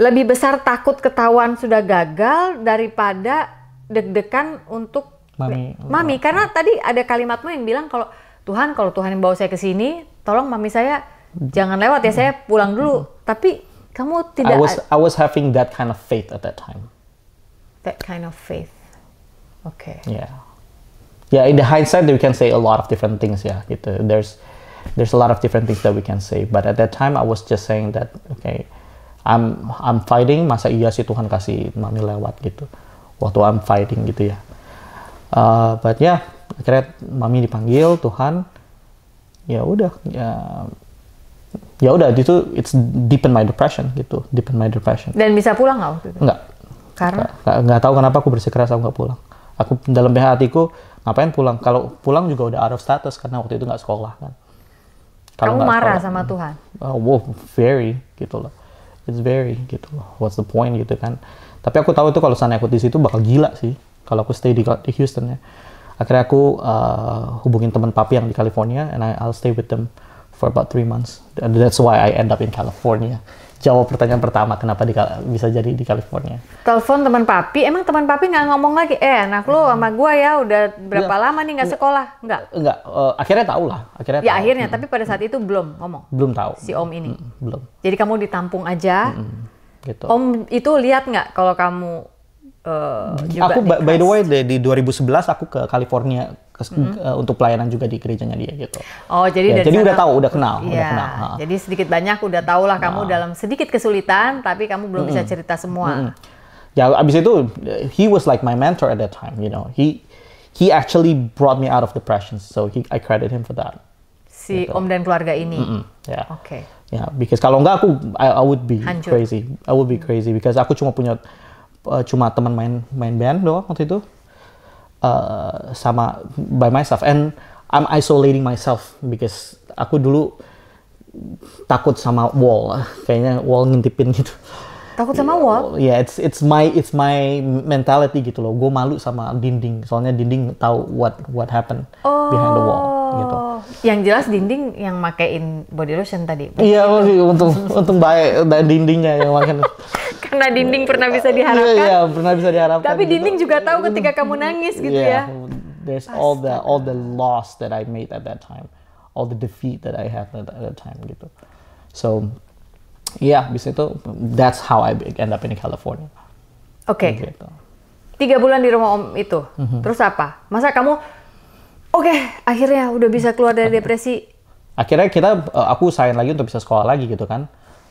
Lebih besar takut ketahuan sudah gagal daripada deg-degan untuk Mami. Karena tadi ada kalimatmu yang bilang kalau Tuhan yang bawa saya ke sini, tolong mami saya jangan lewat ya, saya pulang dulu. Tapi kamu tidak. I was having that kind of faith at that time. That kind of faith. Okay. Yeah. Yeah, in the hindsight we can say a lot of different things ya gitu. There's a lot of different things that we can say, but at that time I was just saying that okay, I'm fighting, masa iya sih Tuhan kasih mami lewat gitu. Waktu I'm fighting gitu ya. But ya, akhirnya mami dipanggil Tuhan. Ya udah itu it's deepen my depression gitu, deepen my depression. Dan bisa pulang nggak waktu itu? Enggak. Karena nggak tahu kenapa aku bersikeras aku nggak pulang. Aku dalam hatiku ngapain pulang? Kalau pulang juga udah out of status karena waktu itu nggak sekolah kan. Kamu marah sama Tuhan? Wow, very gitu loh. It's very gitu loh. What's the point gitu kan? Tapi aku tahu itu kalau sana aku di situ bakal gila sih. Kalau aku stay di Houston ya. Akhirnya aku hubungin teman papi yang di California and I'll stay with them for about 3 months. And that's why I end up in California. Jawab pertanyaan pertama, kenapa bisa jadi di California. Telepon teman papi, emang teman papi nggak ngomong lagi, anak lu sama gua ya udah berapa lama nih nggak sekolah? Enggak, akhirnya tahu lah. Akhirnya, tapi pada saat itu belum ngomong? Belum tahu. Si Om ini? Belum. Jadi kamu ditampung aja, gitu. Om itu lihat nggak kalau kamu juga aku by the way di 2011 aku ke California untuk pelayanan juga di gerejanya dia gitu. Oh, jadi jadi udah tahu, udah kenal. Jadi sedikit banyak udah tahu lah kamu dalam sedikit kesulitan, tapi kamu belum bisa cerita semua. Ya abis itu he was like my mentor at that time, you know. He actually brought me out of depression, so I credit him for that. Si gitu. Om dan keluarga ini. Yeah. Oke. Yeah, because kalau enggak I would be hancur. Crazy. I would be crazy because aku cuma punya teman main band doang waktu itu. Sama by myself and I'm isolating myself because aku dulu takut sama wall, kayaknya wall ngintipin gitu. Takut sama wall? Yeah, it's my mentality gitu loh. Gue malu sama dinding, soalnya dinding tahu what happened behind the wall gitu. Yang jelas dinding yang makein body lotion tadi. Iya, untung baik dan dindingnya yang makan. Karena dinding pernah bisa diharapkan. Iya, pernah bisa diharapkan. Tapi gitu. Dinding juga tahu ketika kamu nangis gitu ya. There's all the loss that I made at that time, all the defeat that I had at that time gitu. So, bis itu that's how I end up in California. Oke. Gitu. 3 bulan di rumah Om itu. Terus apa? Masa kamu akhirnya udah bisa keluar dari depresi? Akhirnya aku usahain lagi untuk bisa sekolah lagi gitu kan.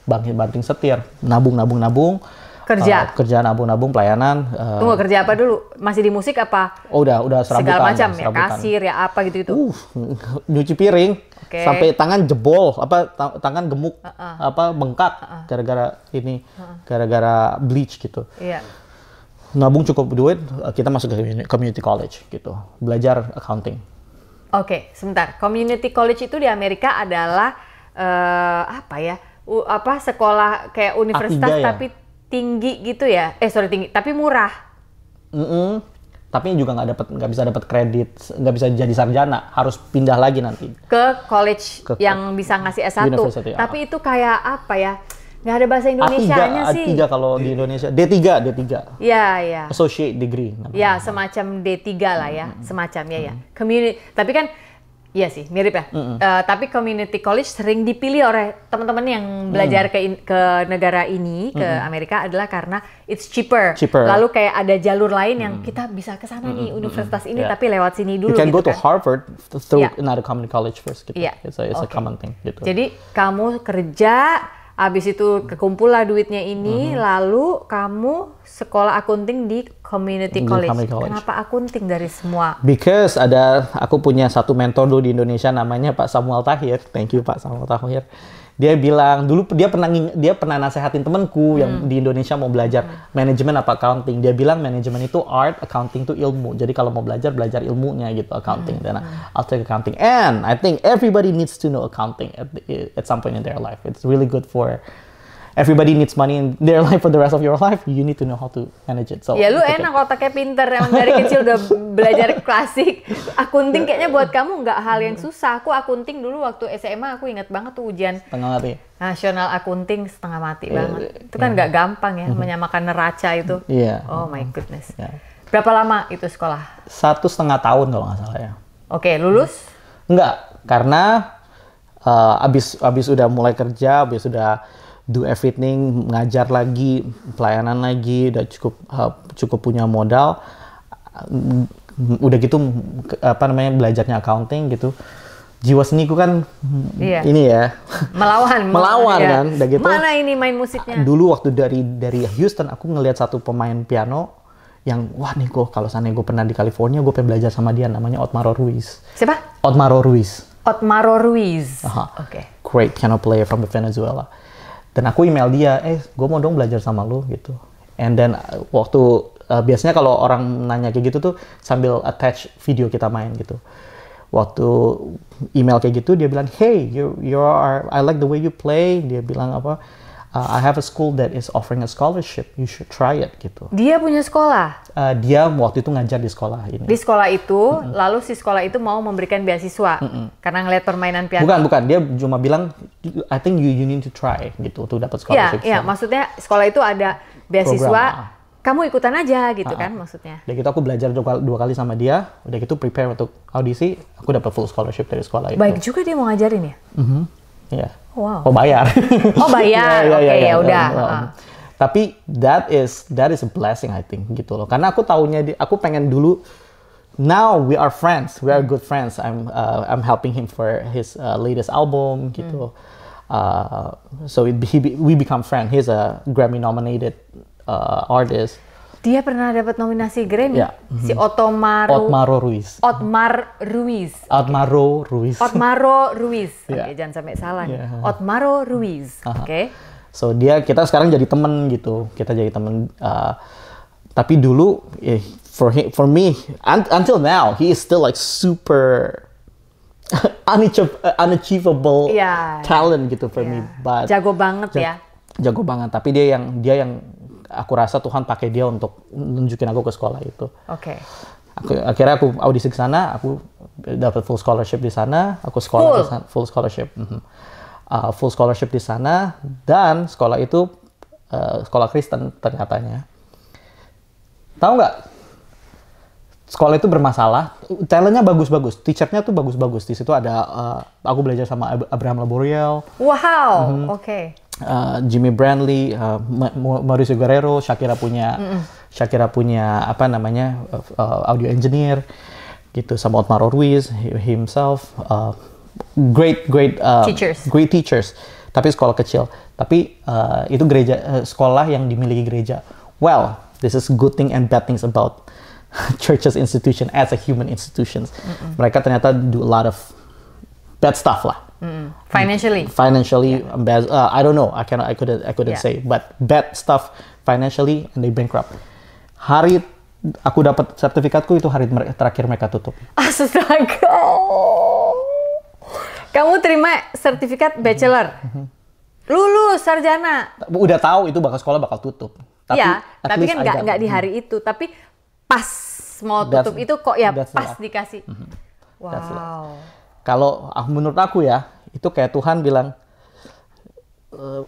Banting setir, nabung. Kerja nabung pelayanan. Tunggu, kerja apa dulu? Masih di musik apa? Oh udah serabutan. Segala macam ya, kasir ya apa gitu-gitu. Nyuci piring. Sampai tangan jebol, tangan gemuk, bengkak gara-gara bleach gitu. Iya. Nabung cukup duit, kita masuk ke community college gitu, belajar accounting. Oke, sebentar. Community college itu di Amerika adalah sekolah kayak universitas A3 ya? tapi tinggi gitu ya? Tinggi, tapi murah. Tapi juga nggak bisa dapat kredit, nggak bisa jadi sarjana, harus pindah lagi nanti ke college yang bisa ngasih S1. Tapi itu kayak apa ya? Nggak ada bahasa Indonesianya sih. A3 kalau di Indonesia, D3. Iya. Associate degree. Ya, semacam D3 lah ya, semacam ya. Community, tapi kan iya sih, mirip ya. Tapi community college sering dipilih oleh teman-teman yang belajar ke negara ini, ke Amerika adalah karena it's cheaper. Lalu kayak ada jalur lain yang kita bisa ke sana nih, universitas ini tapi lewat sini dulu. You can gitu go to Harvard through another community college first. Gitu. Yeah. It's a common thing. Gitu. Jadi kamu kerja, habis itu kekumpul lah duitnya ini, lalu kamu sekolah akunting di community college. Kenapa akunting dari semua? Because aku punya satu mentor dulu di Indonesia namanya Pak Samuel Tahir. Thank you Pak Samuel Tahir. Dia bilang dulu dia pernah nasehatin temanku yang di Indonesia mau belajar manajemen apa accounting. Dia bilang manajemen itu art, accounting itu ilmu. Jadi kalau mau belajar ilmunya gitu accounting. Dan I'll take accounting. And I think everybody needs to know accounting at some point in their life. It's really good for everybody needs money in their life for the rest of your life. You need to know how to manage it. So ya lu enak otaknya pinter, emang dari kecil udah belajar klasik. Akunting kayaknya buat kamu nggak hal yang susah. Aku akunting dulu waktu SMA, aku ingat banget tuh ujian setengah mati. Nasional akunting setengah mati banget. Itu kan nggak gampang ya, menyamakan neraca itu. Iya. Oh my goodness. Berapa lama itu sekolah? 1,5 tahun kalau nggak salah ya. Oke, lulus? Enggak, karena abis udah mulai kerja, abis udah do everything, ngajar lagi, pelayanan lagi, udah cukup punya modal, udah gitu belajarnya accounting gitu. Jiwa seniku kan ini ya melawan ya. kan, udah gitu. Mana ini main musiknya? Dulu waktu dari Houston aku ngelihat satu pemain piano yang wah nih kalau seandainya gue pernah di California, gue pengen belajar sama dia, namanya Otmaro Ruiz. Siapa? Otmaro Ruiz. Otmaro Ruiz. Oke. Great piano player from Venezuela. Dan aku email dia, gue mau dong belajar sama lu gitu. And then waktu biasanya kalau orang nanya kayak gitu tuh sambil attach video kita main gitu. Waktu email kayak gitu dia bilang, hey, I like the way you play. Dia bilang apa? I have a school that is offering a scholarship. You should try it gitu. Dia punya sekolah. Dia waktu itu ngajar di sekolah ini. Di sekolah itu, lalu si sekolah itu mau memberikan beasiswa karena ngeliat permainan piano. Bukan. Dia cuma bilang, I think you need to try gitu untuk dapat scholarship. Iya. Maksudnya sekolah itu ada beasiswa. Program, kamu ikutan aja gitu kan maksudnya. Udah gitu aku belajar 2 kali sama dia. Udah gitu prepare untuk audisi. Aku dapat full scholarship dari sekolah itu. Baik juga dia mau ngajarin ya? Iya. Wow. Oh bayar. Oh bayar. Oke, ya udah. Tapi that is a blessing I think gitu loh. Karena aku taunya aku pengen dulu. Now we are friends. We are good friends. I'm helping him for his latest album gitu. So we become friends. He's a Grammy nominated artist. Dia pernah dapat nominasi Grammy. Yeah. Si Otmaro Ruiz. Oke, jangan sampai salah nih. Otmaro Ruiz. Oke. So kita sekarang jadi temen gitu. Kita jadi temen. Tapi dulu, for me, until now, he is still like super unachievable talent gitu for me. But jago banget ya. Jago banget. Tapi dia yang aku rasa Tuhan pakai dia untuk nunjukin aku ke sekolah itu. Oke. Akhirnya aku audisi ke sana, aku dapat full scholarship di sana, aku sekolah di sana, full scholarship. Full scholarship di sana, dan sekolah itu sekolah Kristen ternyatanya. Tahu nggak? Sekolah itu bermasalah, talentnya bagus-bagus, teachernya tuh bagus-bagus. Di situ ada aku belajar sama Abraham Laboriel. Wow, oke. Jimmy Brandley, Mauricio Guerrero, Shakira punya apa namanya audio engineer gitu, sama Otmaro Ruiz himself, great teachers. Tapi sekolah kecil. Tapi itu sekolah yang dimiliki gereja. Well, this is good thing and bad things about churches institution as a human institutions. Mereka ternyata do a lot of bad stuff lah. Financially, I don't know. I couldn't say, but bad stuff financially, and they bankrupt. Hari aku dapat sertifikatku itu hari terakhir mereka tutup. Astaga. Kamu terima sertifikat bachelor, lulus sarjana. Udah tahu itu sekolah bakal tutup. Tapi kan nggak di hari itu, tapi pas mau tutup itu kok ya pas dikasih. Wow. Kalau menurut aku ya, itu kayak Tuhan bilang,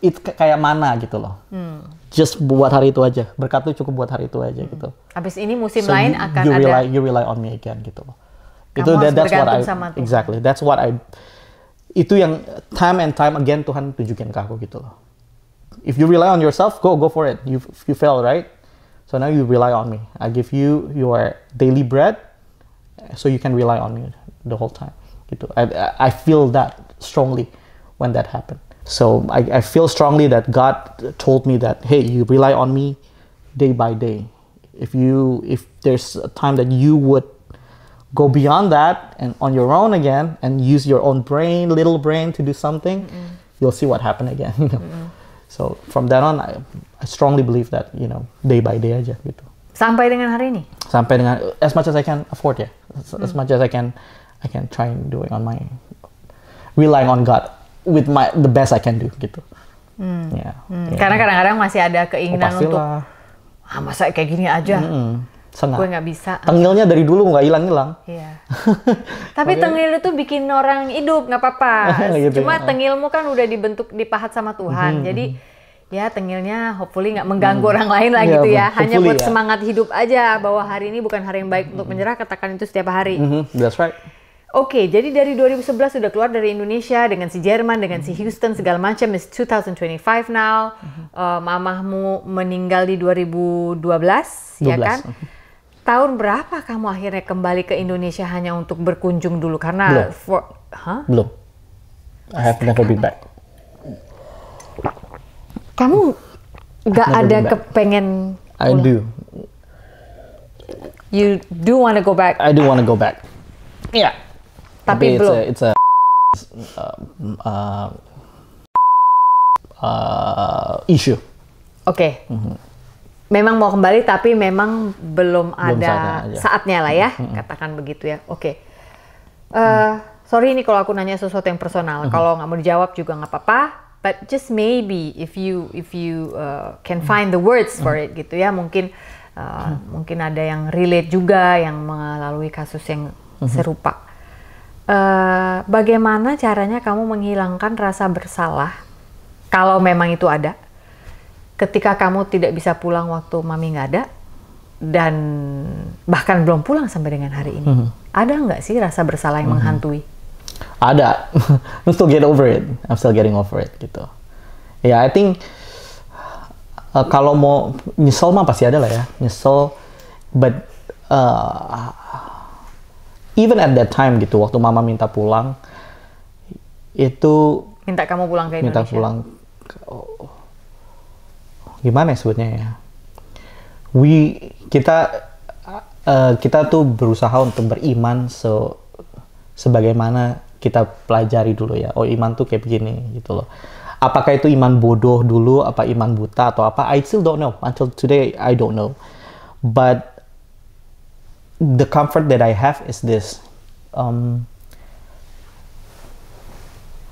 itu kayak mana gitu loh. Just buat hari itu aja. Berkat lu cukup buat hari itu aja gitu. Habis ini musim lain akan you rely on me again gitu loh. Kamu harus bergantung sama Tuhan. Exactly. Itu yang time and time again Tuhan tunjukin ke aku gitu loh. If you rely on yourself, go for it. You fail, right? So now you rely on me. I give you your daily bread, so you can rely on me the whole time. Gitu. I feel that strongly when that happened. So I feel strongly that God told me that, hey, you rely on me day by day. If there's a time that you would go beyond that and on your own again and use your own little brain to do something, you'll see what happened again. So from then on, I strongly believe that, day by day aja gitu. Sampai dengan hari ini? Sampai dengan as much as I can afford ya. As much as I can try and do it on my relying on God with the best I can do gitu. Karena kadang-kadang masih ada keinginan untuk masa kayak gini aja. Gue nggak bisa. Tengilnya dari dulu nggak hilang-hilang. Iya. Tapi tengil itu bikin orang hidup, nggak apa-apa. Cuma tengilmu kan udah dibentuk, dipahat sama Tuhan. Jadi ya tengilnya hopefully nggak mengganggu orang lain lah gitu ya. Hanya buat semangat hidup aja bahwa hari ini bukan hari yang baik untuk menyerah, katakan itu setiap hari. That's right. Oke, jadi dari 2011 sudah keluar dari Indonesia dengan si Jerman, dengan si Houston segala macam. It's 2025 now. Mamahmu meninggal di 2012, ya kan? Tahun berapa kamu akhirnya kembali ke Indonesia hanya untuk berkunjung dulu? Karena belum. I have never been back. Kamu nggak ada kepengen I do. You do want to go back? I do want to go back. Yeah. Tapi belum. It's a issue. Oke. Memang mau kembali tapi memang belum ada saatnya lah ya, katakan begitu ya. Oke. Sorry ini kalau aku nanya sesuatu yang personal. Kalau nggak mau dijawab juga nggak apa-apa. But just maybe if you can find the words for it gitu ya, mungkin ada yang relate juga yang melalui kasus yang serupa. Bagaimana caranya kamu menghilangkan rasa bersalah kalau memang itu ada ketika kamu tidak bisa pulang waktu mami nggak ada dan bahkan belum pulang sampai dengan hari ini? Ada nggak sih rasa bersalah yang menghantui? Ada. I'm still get over it. I'm still getting over it gitu. Ya, I think kalau mau nyesel mah pasti ada lah ya. Nyesel, but even at that time gitu, waktu mama minta pulang, itu minta kamu pulang ke Indonesia. Minta pulang. Gimana ya sebutnya ya? Kita tuh berusaha untuk beriman sebagaimana kita pelajari dulu ya. Oh, iman tuh kayak begini gitu loh. Apakah itu iman bodoh dulu, apa iman buta atau apa? I still don't know. Until today I don't know. But the comfort that I have is this.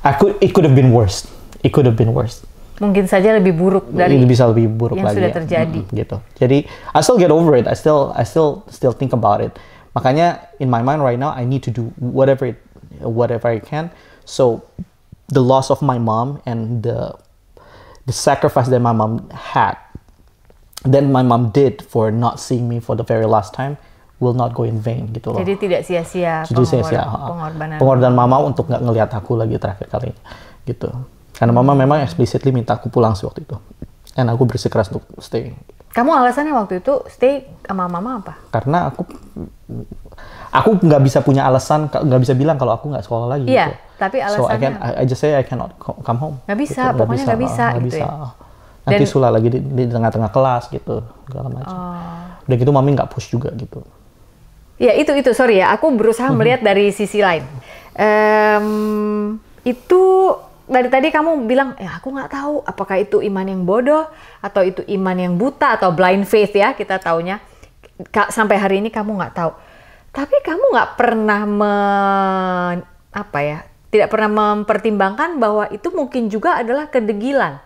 It could have been worse. It could have been worse. Mungkin saja lebih buruk dari bisa lebih buruk yang lagi sudah terjadi. Gitu. Jadi I still get over it. I still think about it. Makanya in my mind right now I need to do whatever I can. So the loss of my mom and the sacrifice that my mom had, that my mom did for not seeing me for the very last time, will not go in vain gitu loh. Jadi tidak sia-sia pengorbanan mama untuk nggak ngelihat aku lagi terakhir kali gitu. Karena mama memang explicitly minta aku pulang waktu itu. Dan aku bersikeras untuk stay. Kamu alasannya waktu itu stay sama mama apa? Karena aku nggak bisa punya alasan, nggak bisa bilang kalau aku nggak sekolah lagi. Iya, gitu. tapi alasannya. So I just say I cannot come home. Nggak bisa, gitu. Pokoknya nggak bisa. Nggak gitu bisa. Ya? Nanti sulah lagi di tengah-tengah kelas gitu, segala macam. Udah gitu mami nggak push juga gitu. Ya itu sorry ya, aku berusaha melihat dari sisi lain. Itu dari tadi kamu bilang, ya aku nggak tahu apakah itu iman yang bodoh atau itu iman yang buta atau blind faith ya kita taunya. Sampai hari ini kamu nggak tahu. Tapi kamu nggak pernah tidak pernah mempertimbangkan bahwa itu mungkin juga adalah kedegilan.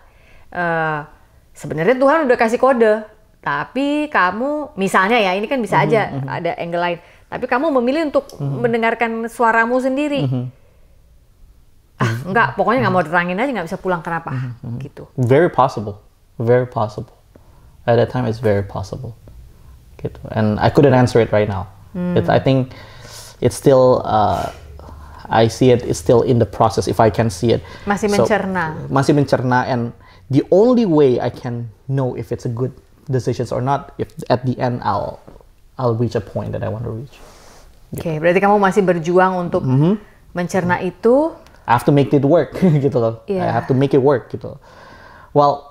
Sebenarnya Tuhan udah kasih kode, tapi kamu misalnya ya ini kan bisa aja ada angle lain. Tapi kamu memilih untuk mendengarkan suaramu sendiri. Enggak, pokoknya nggak mau terangin aja, nggak bisa pulang kenapa, gitu. Very possible. At that time, it's very possible. Gitu. And I couldn't answer it right now. I think it's still, I see it, it's still in the process. If I can see it. Masih mencerna. Masih mencerna, and the only way I can know if it's a good decision or not, if at the end I'll reach a point that I want to reach. Gitu. Oke, berarti kamu masih berjuang untuk mencerna itu. I have to make it work, gitu loh. Yeah. I have to make it work, gitu. Well,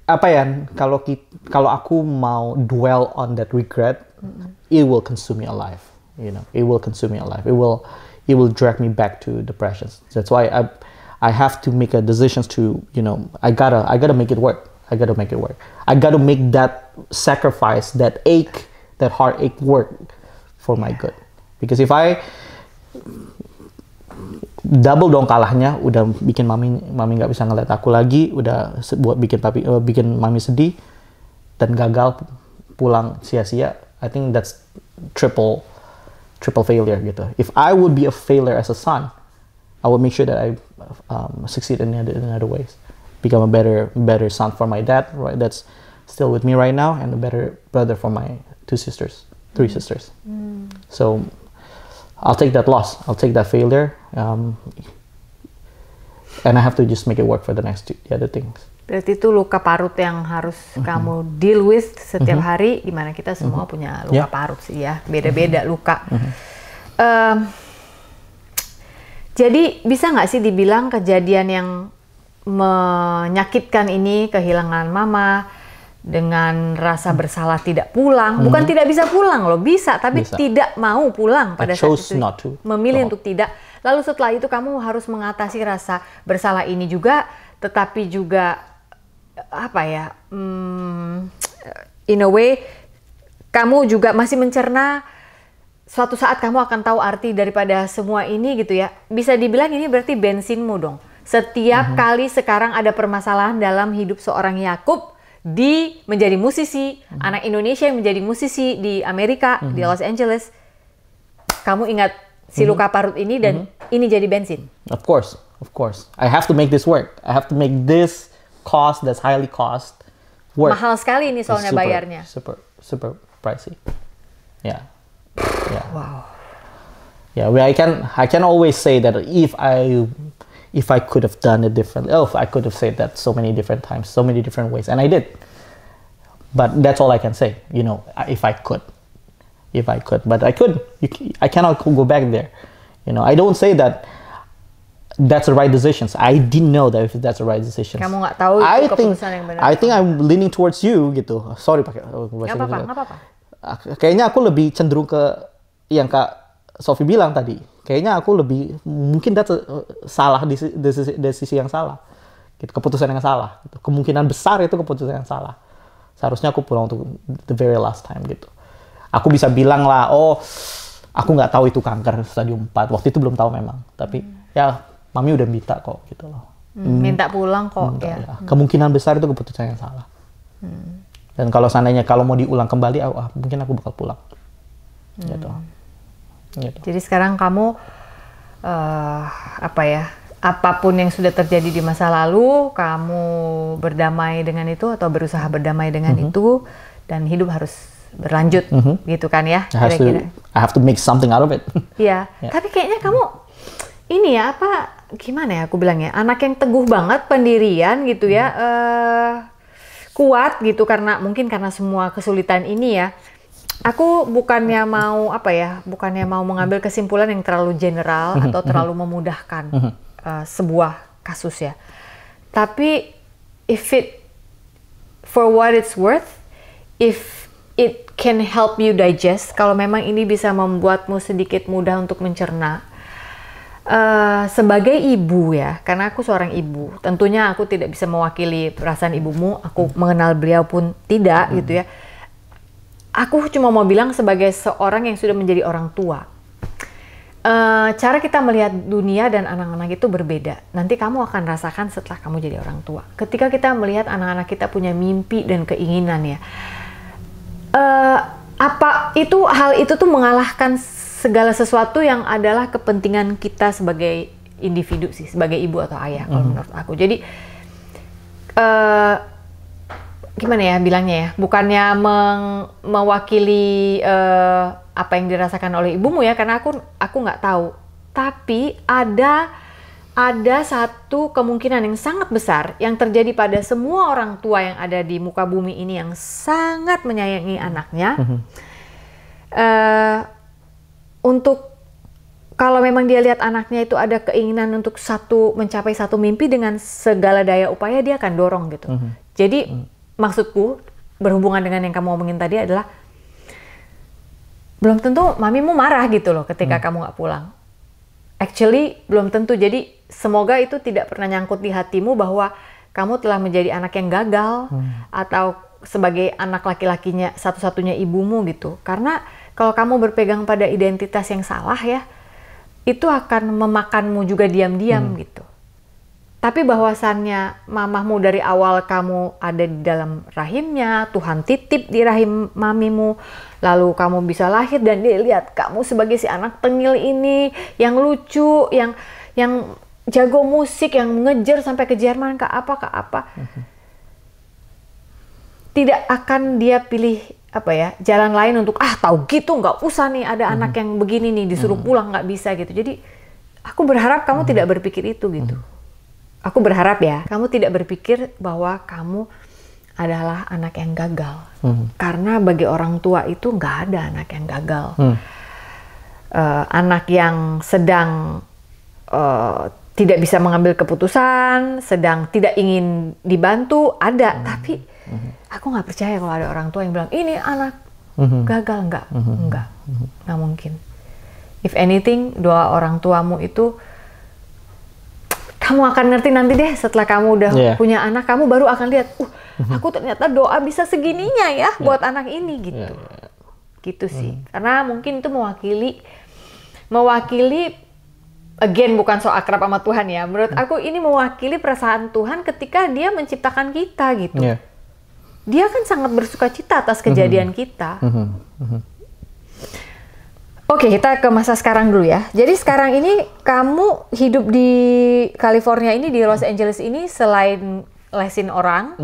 apa ya? Kalau aku mau dwell on that regret, it will consume me alive. You know, it will consume me alive. It will drag me back to depression. That's why I have to make a decision to, you know, I gotta make it work. I gotta make it work. I gotta make that sacrifice, that ache, that heartache work for my good. Because if I double dong kalahnya, udah bikin mami nggak bisa ngeliat aku lagi, udah buat bikin mami sedih dan gagal pulang sia-sia. I think that's triple failure gitu. If I would be a failure as a son, I will make sure that I succeed in other ways, become a better son for my dad, right? That's still with me right now, and a better brother for my three sisters. So I'll take that loss, I'll take that failure, and I have to just make it work for the other things. Berarti itu luka parut yang harus kamu deal with setiap hari, dimana kita semua punya luka parut sih ya, beda-beda luka. Jadi bisa nggak sih dibilang kejadian yang menyakitkan ini, kehilangan mama, dengan rasa bersalah tidak pulang, bukan tidak bisa pulang loh, bisa, tapi tidak mau pulang pada saat itu, memilih untuk tidak. Lalu setelah itu kamu harus mengatasi rasa bersalah ini juga, tetapi juga apa ya, in a way kamu juga masih mencerna suatu saat kamu akan tahu arti daripada semua ini gitu ya. Bisa dibilang ini berarti bensinmu dong. Setiap kali sekarang ada permasalahan dalam hidup seorang Yakub, menjadi musisi, anak Indonesia yang menjadi musisi di Amerika, di Los Angeles, kamu ingat si luka parut ini dan ini jadi bensin. Of course. I have to make this work. I have to make this cost that's highly cost work. Mahal sekali ini soalnya bayarnya. Super pricey. Yeah. Wow. Yeah, I can always say that if I could have done it differently, if I could have said that so many different times, so many different ways, and I did. But that's all I can say, if I could. But I couldn't. I cannot go back there. I don't say that that's the right decisions. I didn't know that if that's the right decision. Kamu nggak tahu itu keputusan yang benar. I think I'm leaning towards you gitu. Sorry pakai. Nggak apa-apa. Kayaknya aku lebih cenderung ke yang Kak Sophie bilang tadi. Kayaknya aku lebih mungkin salah di sisi yang salah. Gitu, keputusan yang salah. Gitu. Kemungkinan besar itu keputusan yang salah. Seharusnya aku pulang untuk the very last time gitu. Aku bisa bilang lah, aku nggak tahu itu kanker stadium 4. Waktu itu belum tahu memang. Tapi ya mami udah minta kok gitu loh. Minta pulang kok ya. Kemungkinan besar itu keputusan yang salah. Dan kalau seandainya mau diulang kembali, mungkin aku bakal pulang. Gitu. Jadi sekarang kamu apapun yang sudah terjadi di masa lalu, kamu berdamai dengan itu atau berusaha berdamai dengan itu, dan hidup harus berlanjut, gitu kan ya? I have to make something out of it. Iya. Tapi kayaknya kamu ini ya gimana ya aku bilangnya, anak yang teguh banget, pendirian gitu ya, kuat gitu mungkin karena semua kesulitan ini ya. Aku bukannya mau mengambil kesimpulan yang terlalu general atau terlalu memudahkan sebuah kasus ya. Tapi for what it's worth, if it can help you digest, kalau memang ini bisa membuatmu sedikit mudah untuk mencerna. Sebagai ibu ya, karena aku seorang ibu, tentunya aku tidak bisa mewakili perasaan ibumu. Aku mengenal beliau pun tidak gitu ya. Aku cuma mau bilang sebagai seorang yang sudah menjadi orang tua, cara kita melihat dunia dan anak-anak itu berbeda. Nanti kamu akan rasakan setelah kamu jadi orang tua. Ketika kita melihat anak-anak kita punya mimpi dan keinginan ya, hal itu tuh mengalahkan segala sesuatu yang adalah kepentingan kita sebagai individu sih, sebagai ibu atau ayah kalau menurut aku. Jadi gimana ya bilangnya ya, bukannya mewakili apa yang dirasakan oleh ibumu ya, karena aku nggak tahu. Tapi ada satu kemungkinan yang sangat besar yang terjadi pada semua orang tua yang ada di muka bumi ini yang sangat menyayangi anaknya. Untuk kalau memang dia lihat anaknya itu ada keinginan untuk mencapai satu mimpi, dengan segala daya upaya dia akan dorong gitu. Jadi maksudku berhubungan dengan yang kamu omongin tadi adalah belum tentu mamimu marah gitu loh ketika kamu nggak pulang. Actually belum tentu. Jadi semoga itu tidak pernah nyangkut di hatimu bahwa kamu telah menjadi anak yang gagal atau sebagai anak laki-lakinya satu-satunya ibumu gitu. Karena kalau kamu berpegang pada identitas yang salah ya, itu akan memakanmu juga diam-diam gitu. Tapi bahwasannya mamahmu dari awal kamu ada di dalam rahimnya, Tuhan titip di rahim mamimu, lalu kamu bisa lahir dan dia lihat kamu sebagai si anak tengil ini yang lucu, yang jago musik, yang ngejar sampai ke Jerman ke apa. Tidak akan dia pilih jalan lain untuk tahu gitu, nggak usah nih ada anak yang begini nih disuruh pulang, nggak bisa gitu. Jadi aku berharap kamu tidak berpikir itu gitu. Aku berharap ya kamu tidak berpikir bahwa kamu adalah anak yang gagal. Karena bagi orang tua itu nggak ada anak yang gagal. Anak yang sedang tidak bisa mengambil keputusan, sedang tidak ingin dibantu, ada. Tapi aku nggak percaya kalau ada orang tua yang bilang, ini anak gagal. Nggak mungkin. If anything, doa orang tuamu itu, kamu akan ngerti nanti deh setelah kamu udah punya anak, kamu baru akan lihat, aku ternyata doa bisa segininya ya buat anak ini gitu. Gitu sih. Karena mungkin itu mewakili again, bukan so akrab sama Tuhan ya. Menurut aku ini mewakili perasaan Tuhan ketika dia menciptakan kita gitu. Dia kan sangat bersuka cita atas kejadian kita. Oke, kita ke masa sekarang dulu ya. Jadi sekarang ini kamu hidup di California ini, di Los Angeles ini, selain lesin orang,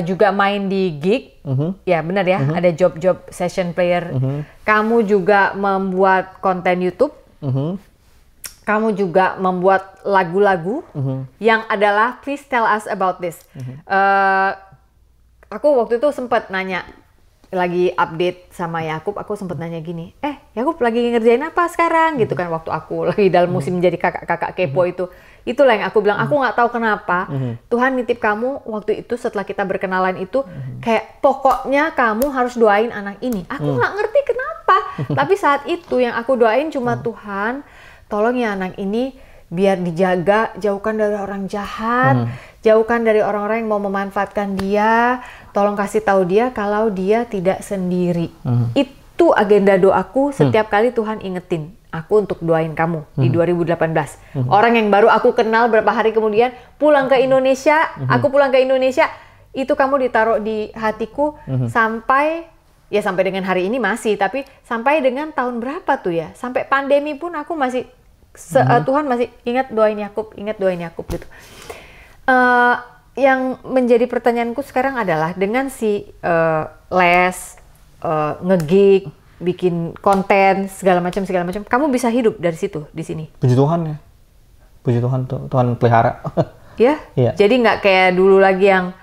juga main di gig, ya benar ya, ada job session player. Kamu juga membuat konten YouTube, kamu juga membuat lagu-lagu yang adalah please tell us about this. Aku waktu itu sempat nanya, lagi update sama Yakub, aku sempat nanya gini, Yakub lagi ngerjain apa sekarang gitu kan, waktu aku lagi dalam musim menjadi kakak kepo itu. Itulah yang aku bilang, aku nggak tahu kenapa Tuhan nitip kamu waktu itu setelah kita berkenalan itu, kayak pokoknya kamu harus doain anak ini. Aku nggak ngerti kenapa, tapi saat itu yang aku doain cuma Tuhan, tolong ya anak ini biar dijaga, jauhkan dari orang jahat, jauhkan dari orang-orang yang mau memanfaatkan dia, tolong kasih tahu dia kalau dia tidak sendiri. Itu agenda doaku setiap kali Tuhan ingetin aku untuk doain kamu di 2018. Orang yang baru aku kenal berapa hari kemudian pulang ke Indonesia, aku pulang ke Indonesia, itu kamu ditaruh di hatiku sampai dengan hari ini masih, tapi sampai dengan tahun berapa tuh ya? Sampai pandemi pun aku masih Tuhan masih ingat doain Yakub gitu. Yang menjadi pertanyaanku sekarang adalah dengan si les, nge-gig, bikin konten segala macam, kamu bisa hidup dari situ di sini. Puji Tuhan ya, puji Tuhan, Tuhan pelihara. Ya, jadi nggak kayak dulu lagi yang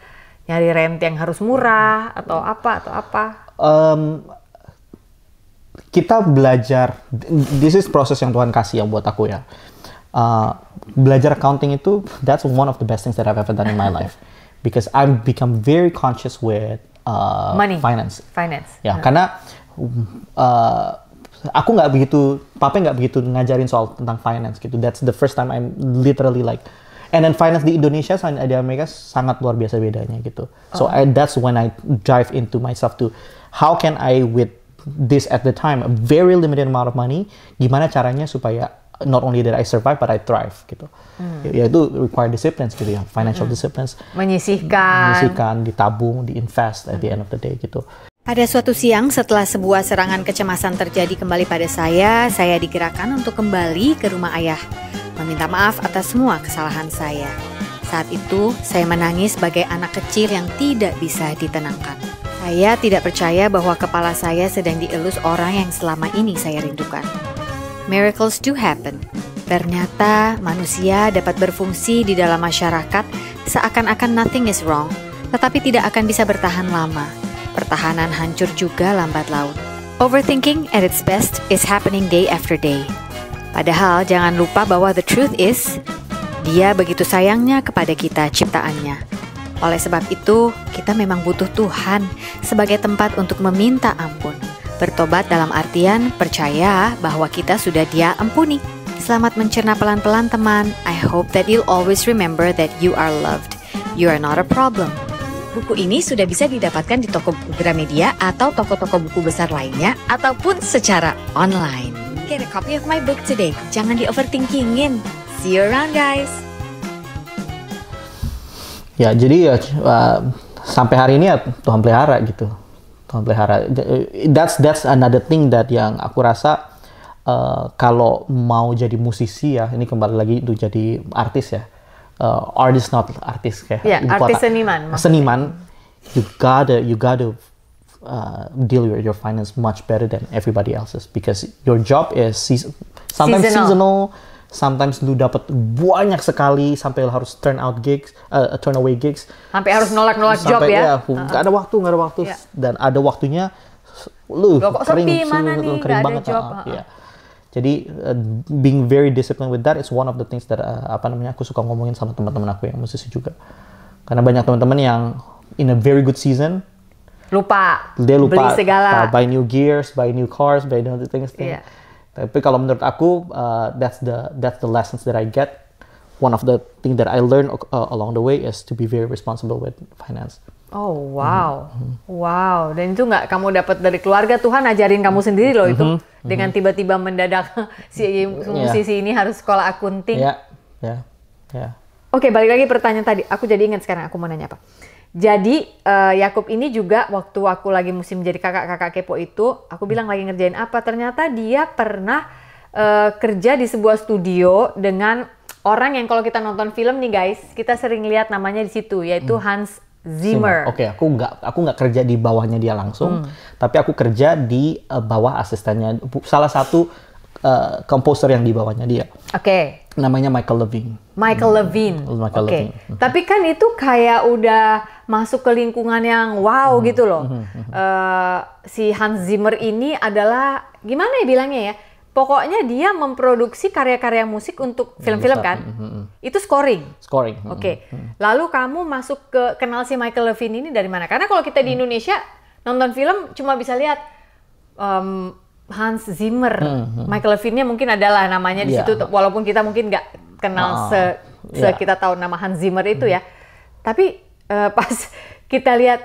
nyari rent yang harus murah atau apa. Kita belajar, this is proses yang Tuhan kasih yang buat aku ya. Belajar accounting itu, that's one of the best things that I've ever done in my life, because I've become very conscious with money, finance. Ya, karena aku nggak begitu, papa nggak begitu ngajarin soal tentang finance gitu. That's the first time I'm literally like, and then finance di Indonesia sama di Amerika sangat luar biasa bedanya gitu. So that's when I dive into myself to how can I with this at the time a very limited amount of money, gimana caranya supaya not only that I survive but I thrive gitu. Ya itu require disciplines gitu ya, financial disciplines. Menyisihkan, ditabung, diinvest at the end of the day gitu. Pada suatu siang setelah sebuah serangan kecemasan terjadi kembali pada saya digerakkan untuk kembali ke rumah ayah, meminta maaf atas semua kesalahan saya. Saat itu, saya menangis sebagai anak kecil yang tidak bisa ditenangkan. Saya tidak percaya bahwa kepala saya sedang dielus orang yang selama ini saya rindukan. Miracles do happen. Ternyata manusia dapat berfungsi di dalam masyarakat seakan-akan nothing is wrong, tetapi tidak akan bisa bertahan lama. Pertahanan hancur juga lambat laun. Overthinking at its best is happening day after day. Padahal jangan lupa bahwa the truth is, Dia begitu sayangnya kepada kita ciptaannya. Oleh sebab itu, kita memang butuh Tuhan sebagai tempat untuk meminta ampun. Bertobat dalam artian percaya bahwa kita sudah Dia ampuni. Selamat mencerna pelan-pelan teman. I hope that you'll always remember that you are loved. You are not a problem. Buku ini sudah bisa didapatkan di toko buku Gramedia atau toko-toko buku besar lainnya, ataupun secara online. Get a copy of my book today. Jangan di-overthinkingin. See you around, guys. Ya, jadi ya sampai hari ini ya Tuhan pelihara gitu. memelihara. That's another thing that yang aku rasa kalau mau jadi musisi ya, ini kembali lagi untuk jadi artis ya. Artist not artis kayak artis seniman. Seniman, you gotta deal with your finance much better than everybody else's because your job is sometimes seasonal. Sometimes lu dapat banyak sekali sampai harus turn away gigs. Sampai harus nolak job ya. Nggak ada waktu. Dan ada waktunya lu kering banget. Jadi being very disciplined with that is one of the things that aku suka ngomongin sama teman-teman aku yang musisi juga. Karena banyak teman-teman yang in a very good season lupa beli segala, buy new gears, buy new cars, buy new things. Yeah. Tapi kalau menurut aku, that's the lessons that I get. One of the things that I learned along the way is to be very responsible with finance. Oh wow, wow. Dan itu nggak kamu dapat dari keluarga, Tuhan ajarin kamu sendiri loh itu. Dengan tiba-tiba mendadak si musisi ini harus sekolah akunting. Ya. Oke, balik lagi pertanyaan tadi. Aku jadi ingat sekarang aku mau nanya apa. Jadi Yakub ini juga waktu aku lagi musim jadi kakak-kakak kepo itu, aku bilang lagi ngerjain apa, ternyata dia pernah kerja di sebuah studio dengan orang yang kalau kita nonton film nih guys, kita sering lihat namanya di situ, yaitu Hans Zimmer. Oke, aku nggak kerja di bawahnya dia langsung, tapi aku kerja di bawah asistennya, salah satu komposer yang di bawahnya dia. Oke. Namanya Michael Levine. Oke. Tapi kan itu kayak udah masuk ke lingkungan yang wow gitu loh. Si Hans Zimmer ini adalah gimana ya bilangnya ya? Pokoknya dia memproduksi karya-karya musik untuk film-film kan? Itu scoring. Oke. Lalu kamu masuk ke kenal si Michael Levine ini dari mana? Karena kalau kita di Indonesia nonton film cuma bisa lihat Hans Zimmer, Michael Levine-nya mungkin adalah namanya di situ, walaupun kita mungkin nggak kenal kita tahu nama Hans Zimmer itu ya. Tapi pas kita lihat,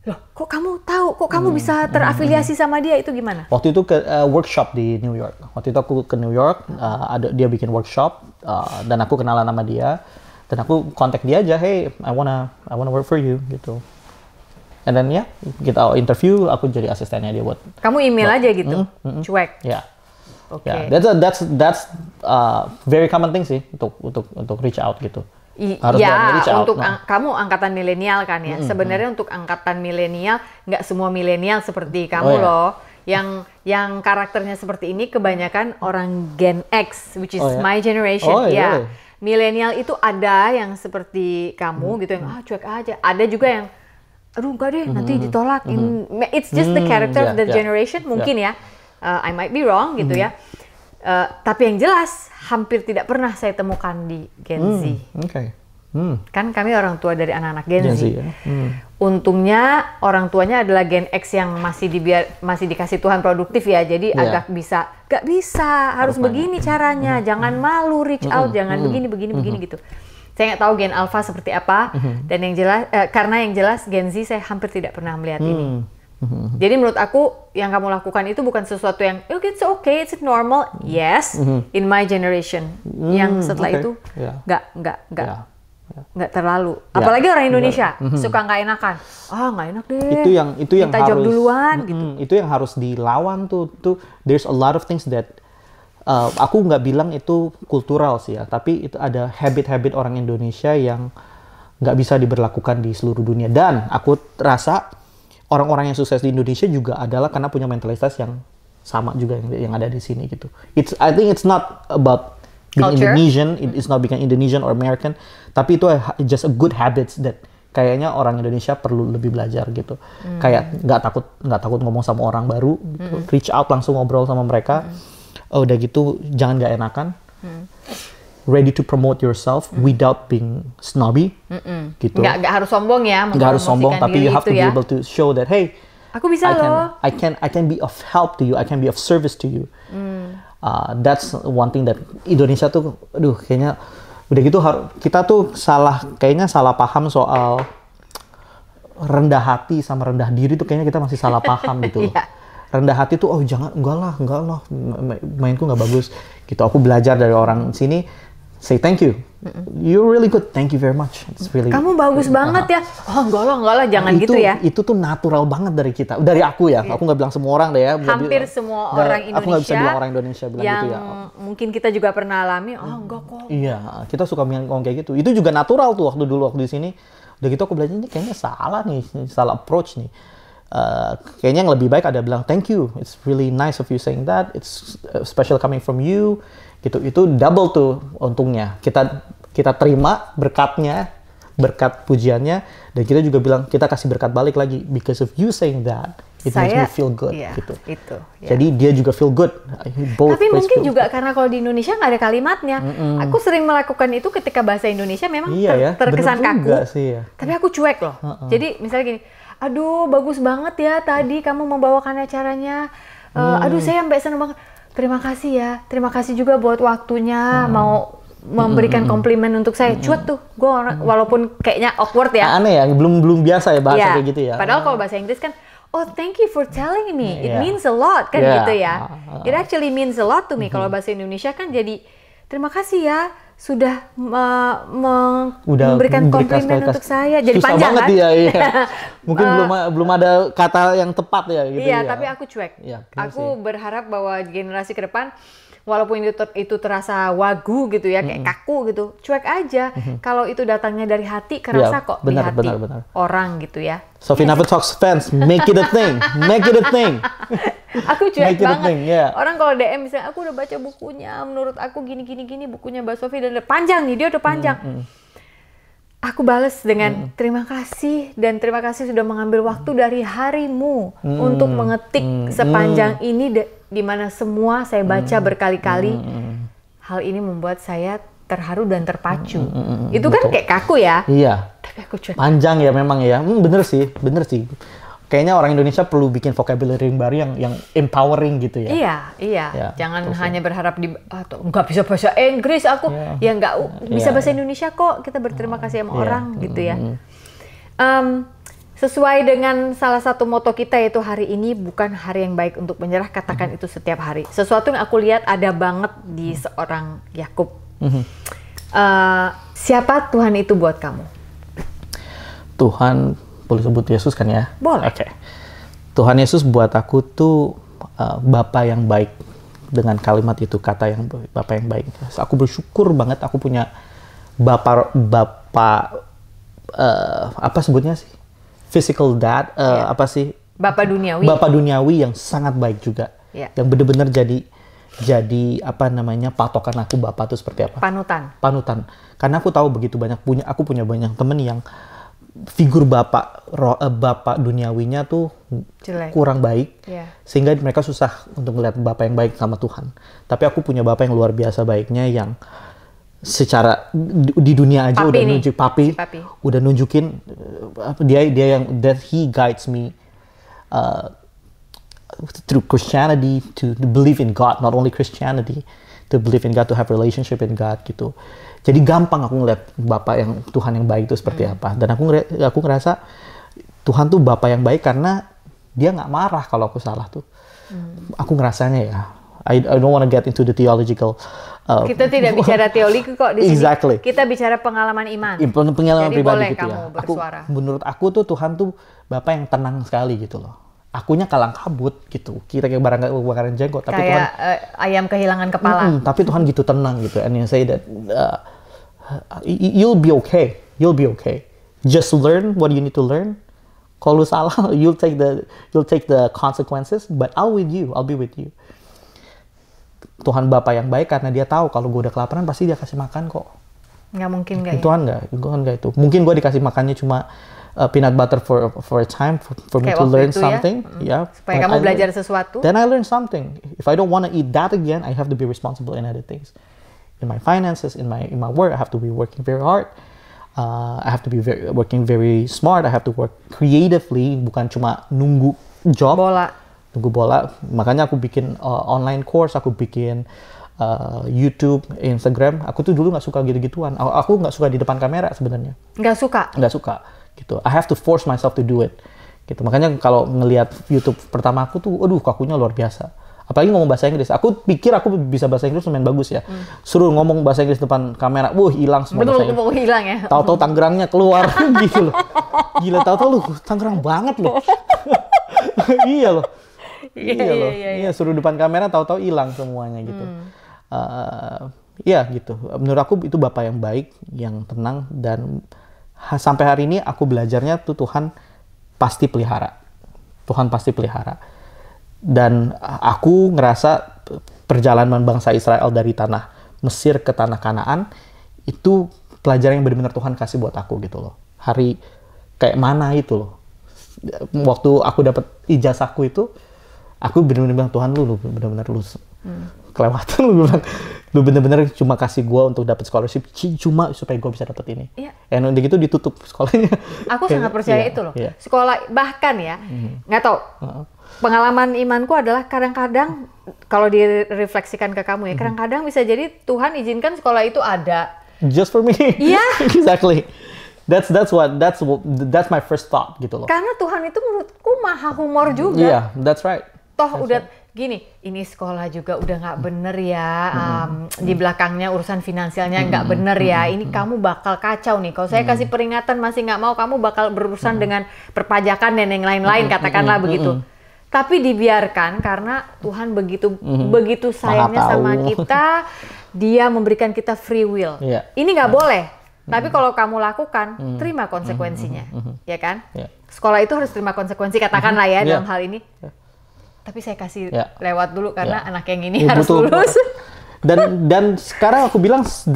loh, kok kamu tahu, kok kamu bisa terafiliasi sama dia, itu gimana? Waktu itu ke workshop di New York. Waktu itu aku ke New York, dia bikin workshop, dan aku kenalan sama dia, dan aku kontak dia aja, hey, I wanna work for you gitu. And then kita interview, aku jadi asistennya dia buat. Kamu email aja gitu, cuek. Ya. Oke. That's very common thing sih untuk reach out gitu. Harus reach out. Untuk kamu angkatan milenial kan ya. Sebenarnya untuk angkatan milenial nggak semua milenial seperti kamu loh. Yang karakternya seperti ini kebanyakan orang Gen X, which is my generation. Ya. Milenial itu ada yang seperti kamu gitu yang cuek aja. Ada juga yang aduh enggak deh, nanti ditolak. It's just the character of the generation mungkin ya. I might be wrong gitu ya. Tapi yang jelas hampir tidak pernah saya temukan di Gen Z. Kan kami orang tua dari anak-anak Gen Z. Ya. Untungnya orang tuanya adalah Gen X yang masih dikasih Tuhan produktif ya. Jadi agak gak bisa, harus begini caranya. Jangan malu, reach out, jangan begini gitu. Saya nggak tahu Gen Alpha seperti apa, dan yang jelas karena yang jelas Gen Z saya hampir tidak pernah melihat ini. Jadi menurut aku yang kamu lakukan itu bukan sesuatu yang it's okay, it's normal. Yes, in my generation. Yang setelah itu nggak terlalu. Apalagi orang Indonesia suka nggak enakan. Nggak enak deh. Itu yang minta job duluan gitu. Itu yang harus dilawan tuh. There's a lot of things that aku nggak bilang itu kultural sih ya, tapi itu ada habit-habit orang Indonesia yang nggak bisa diberlakukan di seluruh dunia. Dan aku rasa orang-orang yang sukses di Indonesia juga adalah karena punya mentalitas yang sama juga yang ada di sini gitu. I think it's not about being culture. Indonesian, it's not being Indonesian or American, tapi itu just a good habits that kayaknya orang Indonesia perlu lebih belajar gitu. Kayak nggak takut ngomong sama orang baru, gitu. Reach out langsung ngobrol sama mereka. Udah gitu jangan nggak enakan, ready to promote yourself without being snobby, gitu. Nggak harus sombong ya, nggak harus sombong, tapi you have to be able to show that hey, aku bisa loh. I can be of help to you, I can be of service to you. That's one thing that Indonesia tuh, kayaknya udah gitu kita tuh kayaknya salah paham soal rendah hati sama rendah diri tuh, kayaknya kita masih salah paham gitu. Rendah hati tuh enggak lah mainku nggak bagus gitu. Aku belajar dari orang sini, say thank you. You're really good, thank you very much. It's really. Kamu bagus banget ya. Oh enggak lah, jangan gitu ya. Itu tuh natural banget dari kita, dari aku ya. Aku nggak bilang semua orang deh ya. Hampir semua orang Indonesia. Aku nggak bisa bilang orang Indonesia bilang yang gitu ya. mungkin kita juga pernah alami. Oh enggak kok. Iya, kita suka ngomong kayak gitu. Itu juga natural tuh waktu di sini. Udah gitu aku belajar ini kayaknya salah nih, salah approach nih. Kayaknya yang lebih baik ada bilang thank you. It's really nice of you saying that. It's special coming from you. Gitu, itu double tuh untungnya. Kita terima berkatnya, berkat pujiannya, dan kita juga bilang kita kasih berkat balik lagi because of you saying that. It makes me feel good. Iya, gitu. Itu. Ya. Jadi dia juga feel good. Tapi mungkin juga karena kalau di Indonesia nggak ada kalimatnya. Aku sering melakukan itu ketika bahasa Indonesia memang terkesan kaku. Sih, ya. Tapi aku cuek loh. Jadi misalnya gini, aduh bagus banget ya tadi kamu membawakan acaranya. Aduh saya sampai seneng banget. Terima kasih ya. Terima kasih juga buat waktunya mau memberikan komplimen untuk saya. Cuek tuh. Gue walaupun kayaknya awkward ya. Aneh ya, belum biasa ya bahasa kayak gitu ya. Padahal kalau bahasa Inggris kan, oh thank you for telling me. It means a lot kan gitu ya. It actually means a lot to me. Kalau bahasa Indonesia kan jadi terima kasih ya sudah memberikan komplimen untuk saya. Jadi susah panjang banget kan? Iya. Mungkin belum ada kata yang tepat ya gitu. Iya, tapi aku cuek. Iya, aku berharap bahwa generasi ke depan walaupun itu terasa wagu gitu ya, kayak kaku gitu, cuek aja. Kalau itu datangnya dari hati, kerasa kok di hati orang gitu ya. Sophie Never Talks fans, make it a thing, make it a thing. Aku cuek banget. Orang kalau DM misalnya, aku udah baca bukunya, menurut aku gini bukunya Mbak Sophie dan panjang nih, dia udah panjang. Aku bales dengan terima kasih dan terima kasih sudah mengambil waktu dari harimu untuk mengetik sepanjang ini di mana semua saya baca berkali-kali. Hal ini membuat saya terharu dan terpacu. Itu kan kayak kaku ya. Iya. Tapi aku cuek. Panjang ya memang ya. Bener sih. Kayaknya orang Indonesia perlu bikin vocabulary baru yang empowering gitu ya. Iya. Jangan hanya berharap nggak bisa bahasa Inggris aku. Ya nggak bisa bahasa Indonesia kok. Kita berterima kasih sama orang gitu ya. Sesuai dengan salah satu moto kita yaitu hari ini bukan hari yang baik untuk menyerah. Katakan itu setiap hari. Sesuatu yang aku lihat ada banget di seorang Yakub. Siapa Tuhan itu buat kamu? Tuhan, boleh sebut Yesus kan ya? Boleh. Oke. Tuhan Yesus buat aku tuh Bapa yang baik. Dengan kalimat itu, kata yang Bapa yang baik. Aku bersyukur banget aku punya Bapa apa sebutnya sih? Physical dad, apa sih? Bapa duniawi. Bapa duniawi yang sangat baik juga. Yang benar-benar jadi apa namanya patokan aku Bapa itu seperti apa? Panutan. Karena aku tahu begitu banyak aku punya banyak temen yang figur bapak duniawinya tuh jelek, kurang baik, sehingga mereka susah untuk melihat bapak yang baik sama Tuhan. Tapi aku punya bapak yang luar biasa baiknya yang secara di dunia aja udah nunjuk papi, udah nunjukin dia yang that he guides me through Christianity to believe in God, not only Christianity, to believe in God, to have relationship in God gitu. Jadi gampang aku ngeliat Bapak yang Tuhan yang baik itu seperti apa. Dan aku ngerasa Tuhan tuh Bapak yang baik karena dia nggak marah kalau aku salah tuh. Aku ngerasanya ya. I don't want to get into the theological. Kita tidak bicara teologi kok di sini. Exactly. Kita bicara pengalaman iman. Pengalaman jadi pribadi boleh gitu kamu ya. Bersuara. Menurut aku tuh Tuhan tuh Bapak yang tenang sekali gitu loh. Akunya kalang kabut gitu. Kita kayak bakaran jenggot. Tapi kayak Tuhan, ayam kehilangan kepala. Tapi Tuhan gitu tenang gitu. And you say that you'll be okay. You'll be okay. Just learn what you need to learn. Kalau lu salah, you'll take the consequences. But I'll be with you. Tuhan Bapa yang baik karena dia tahu kalau gue udah kelaparan pasti dia kasih makan kok. Nggak mungkin nggak ya? Tuhan nggak itu. Mungkin gue dikasih makannya cuma peanut butter for a time for me to learn something. Supaya kamu belajar sesuatu. Then I learn something. If I don't want to eat that again, I have to be responsible in other things. In my finances, in my work, I have to be working very hard. I have to be working very smart. I have to work creatively, bukan cuma nunggu job. Nunggu bola. Makanya aku bikin online course, aku bikin YouTube, Instagram. Aku tuh dulu nggak suka gitu-gituan. Aku nggak suka di depan kamera sebenarnya. Nggak suka. Gitu. I have to force myself to do it. Gitu. Makanya kalau ngelihat YouTube pertama aku tuh, aduh kakunya luar biasa. Apalagi ngomong bahasa Inggris. Aku pikir aku bisa bahasa Inggris lumayan bagus ya. Suruh ngomong bahasa Inggris depan kamera, hilang semua bahasa Inggris. Betul, hilang ya. Tahu-tahu Tangerangnya keluar gitu loh. Gila, tahu-tahu lu Tangerang banget loh. Iya loh. Iya, suruh depan kamera tahu-tahu hilang semuanya gitu. Iya gitu. Menurut aku itu Bapak yang baik, yang tenang, dan sampai hari ini aku belajarnya tuh Tuhan pasti pelihara. Tuhan pasti pelihara. Dan aku ngerasa perjalanan bangsa Israel dari tanah Mesir ke tanah Kanaan itu pelajaran yang benar-benar Tuhan kasih buat aku gitu loh. Hari kayak mana itu loh. Waktu aku dapat ijazahku itu, aku benar-benar bilang, Tuhan lu benar-benar lu kelewatan, lu benar-benar cuma kasih gue untuk dapat scholarship cuma supaya gue bisa dapat ini. Iya. Dan udah gitu ditutup sekolahnya. Aku sangat percaya itu loh. Iya. Sekolah bahkan ya, nggak tahu. Pengalaman imanku adalah kadang-kadang kalau direfleksikan ke kamu ya, kadang-kadang bisa jadi Tuhan izinkan sekolah itu ada. Just for me. Iya. Exactly. That's my first thought gitu loh. Karena Tuhan itu menurutku maha humor juga. Iya, that's right. Gini, ini sekolah juga udah nggak bener ya, di belakangnya urusan finansialnya nggak bener ya, ini kamu bakal kacau nih. Kalau saya kasih peringatan masih nggak mau, kamu bakal berurusan dengan perpajakan dan yang lain-lain, katakanlah begitu. Tapi dibiarkan karena Tuhan begitu sayangnya sama kita, Dia memberikan kita free will. Ini nggak boleh. Tapi kalau kamu lakukan, terima konsekuensinya, ya kan? Sekolah itu harus terima konsekuensi, katakanlah ya dalam hal ini. Tapi saya kasih lewat dulu karena anak yang ini harus lulus. Dan sekarang aku bilang 80%,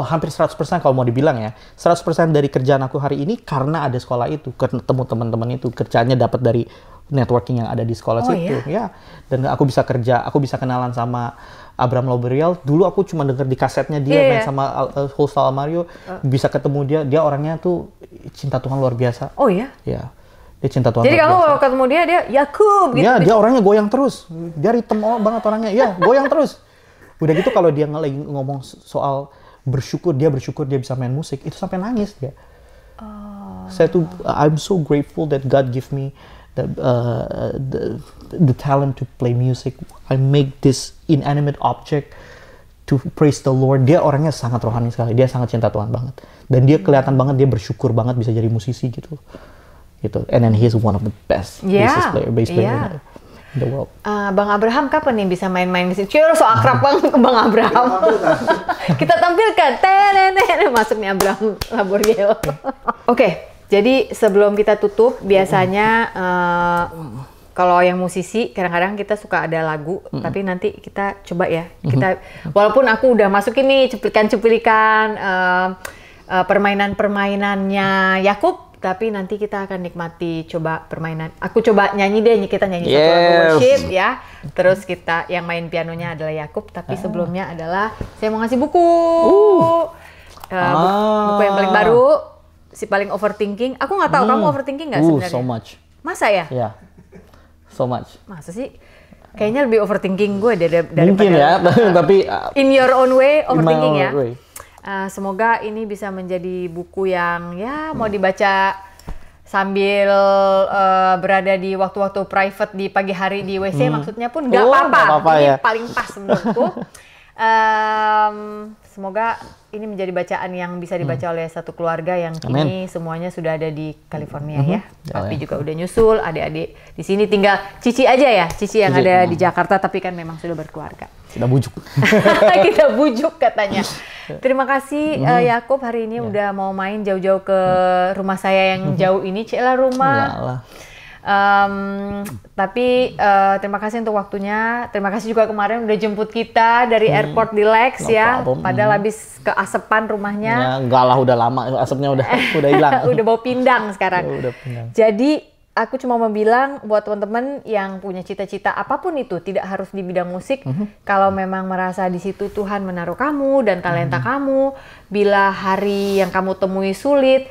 hampir 100% kalau mau dibilang ya. 100% dari kerjaan aku hari ini karena ada sekolah itu, ketemu teman-teman itu, kerjaannya dapat dari networking yang ada di sekolah situ. Ya. Dan aku bisa kerja, aku bisa kenalan sama Abraham Loberiel. Dulu aku cuma denger di kasetnya dia main sama Hostal Mario, bisa ketemu dia orangnya tuh cinta Tuhan luar biasa. Oh iya? Ya. Dia cinta Tuhan. Jadi kamu kalau ketemu dia Yakub gitu. Ya, dia orangnya goyang terus. Dia ritme banget orangnya. Ya, goyang terus. Udah gitu kalau dia lagi ngomong soal bersyukur dia bisa main musik, itu sampai nangis dia. Saya tuh I'm so grateful that God give me the talent to play music. I make this inanimate object to praise the Lord. Dia orangnya sangat rohani sekali. Dia sangat cinta Tuhan banget. Dan dia kelihatan banget dia bersyukur banget bisa jadi musisi gitu. And then he's one of the best bass player in the world. Bang Abraham kapan nih bisa main-main di sini? So akrab banget ke Bang Abraham. Kita tampilkan. Masuknya Abraham Laboriel. Oke, jadi sebelum kita tutup, biasanya kalau yang musisi kadang-kadang kita suka ada lagu, tapi nanti kita coba ya. Walaupun aku udah masukin nih cuplikan-cuplikan permainan-permainannya Yakub, tapi nanti kita akan nikmati coba permainan. Aku coba nyanyi deh, kita nyanyi satu lagu worship ya. Terus kita yang main pianonya adalah Yakub, tapi sebelumnya adalah saya mau ngasih buku. Buku yang paling baru, si paling overthinking. Aku nggak tahu kamu overthinking nggak sebenarnya? So much. Masa ya? Yeah. So much. Masa sih? Kayaknya lebih overthinking gue daripada mungkin ya, tapi in your own way overthinking ya. Way. Semoga ini bisa menjadi buku yang ya mau dibaca sambil berada di waktu-waktu private di pagi hari di WC, maksudnya pun nggak apa-apa. Ini paling pas menurutku. Semoga ini menjadi bacaan yang bisa dibaca oleh satu keluarga yang kini semuanya sudah ada di California ya. Papi juga udah nyusul, adik-adik di sini tinggal Cici aja ya, Cici yang ada di Jakarta tapi kan memang sudah berkeluarga. Kita bujuk. Kita bujuk katanya. Terima kasih Yakub hari ini udah mau main jauh-jauh ke rumah saya yang jauh ini, Cila rumah. Tapi terima kasih untuk waktunya. Terima kasih juga kemarin udah jemput kita dari airport di Lex ya. Padahal habis keasepan rumahnya. Ya, enggak lah, udah lama asapnya udah hilang. Udah bau pindang sekarang. Udah pindang. Jadi aku cuma mau bilang buat teman-teman yang punya cita-cita apapun itu, tidak harus di bidang musik. Kalau memang merasa di situ Tuhan menaruh kamu dan talenta kamu, bila hari yang kamu temui sulit,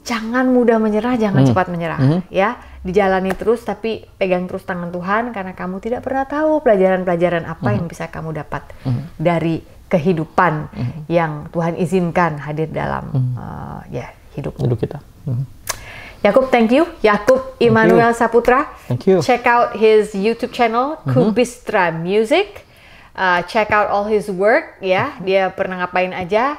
jangan mudah menyerah, jangan cepat menyerah, ya. Dijalani terus, tapi pegang terus tangan Tuhan, karena kamu tidak pernah tahu pelajaran-pelajaran apa yang bisa kamu dapat dari kehidupan yang Tuhan izinkan hadir dalam hidup kita. Yakub, thank you. Yakub Immanuel Saputra. Thank you. Check out his YouTube channel, Kubistra Music. Check out all his work, ya. Dia pernah ngapain aja.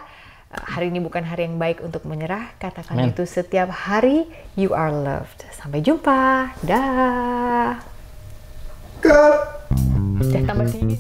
Hari ini bukan hari yang baik untuk menyerah. Katakan itu setiap hari. You are loved. Sampai jumpa. Dah. Dah tambah sini.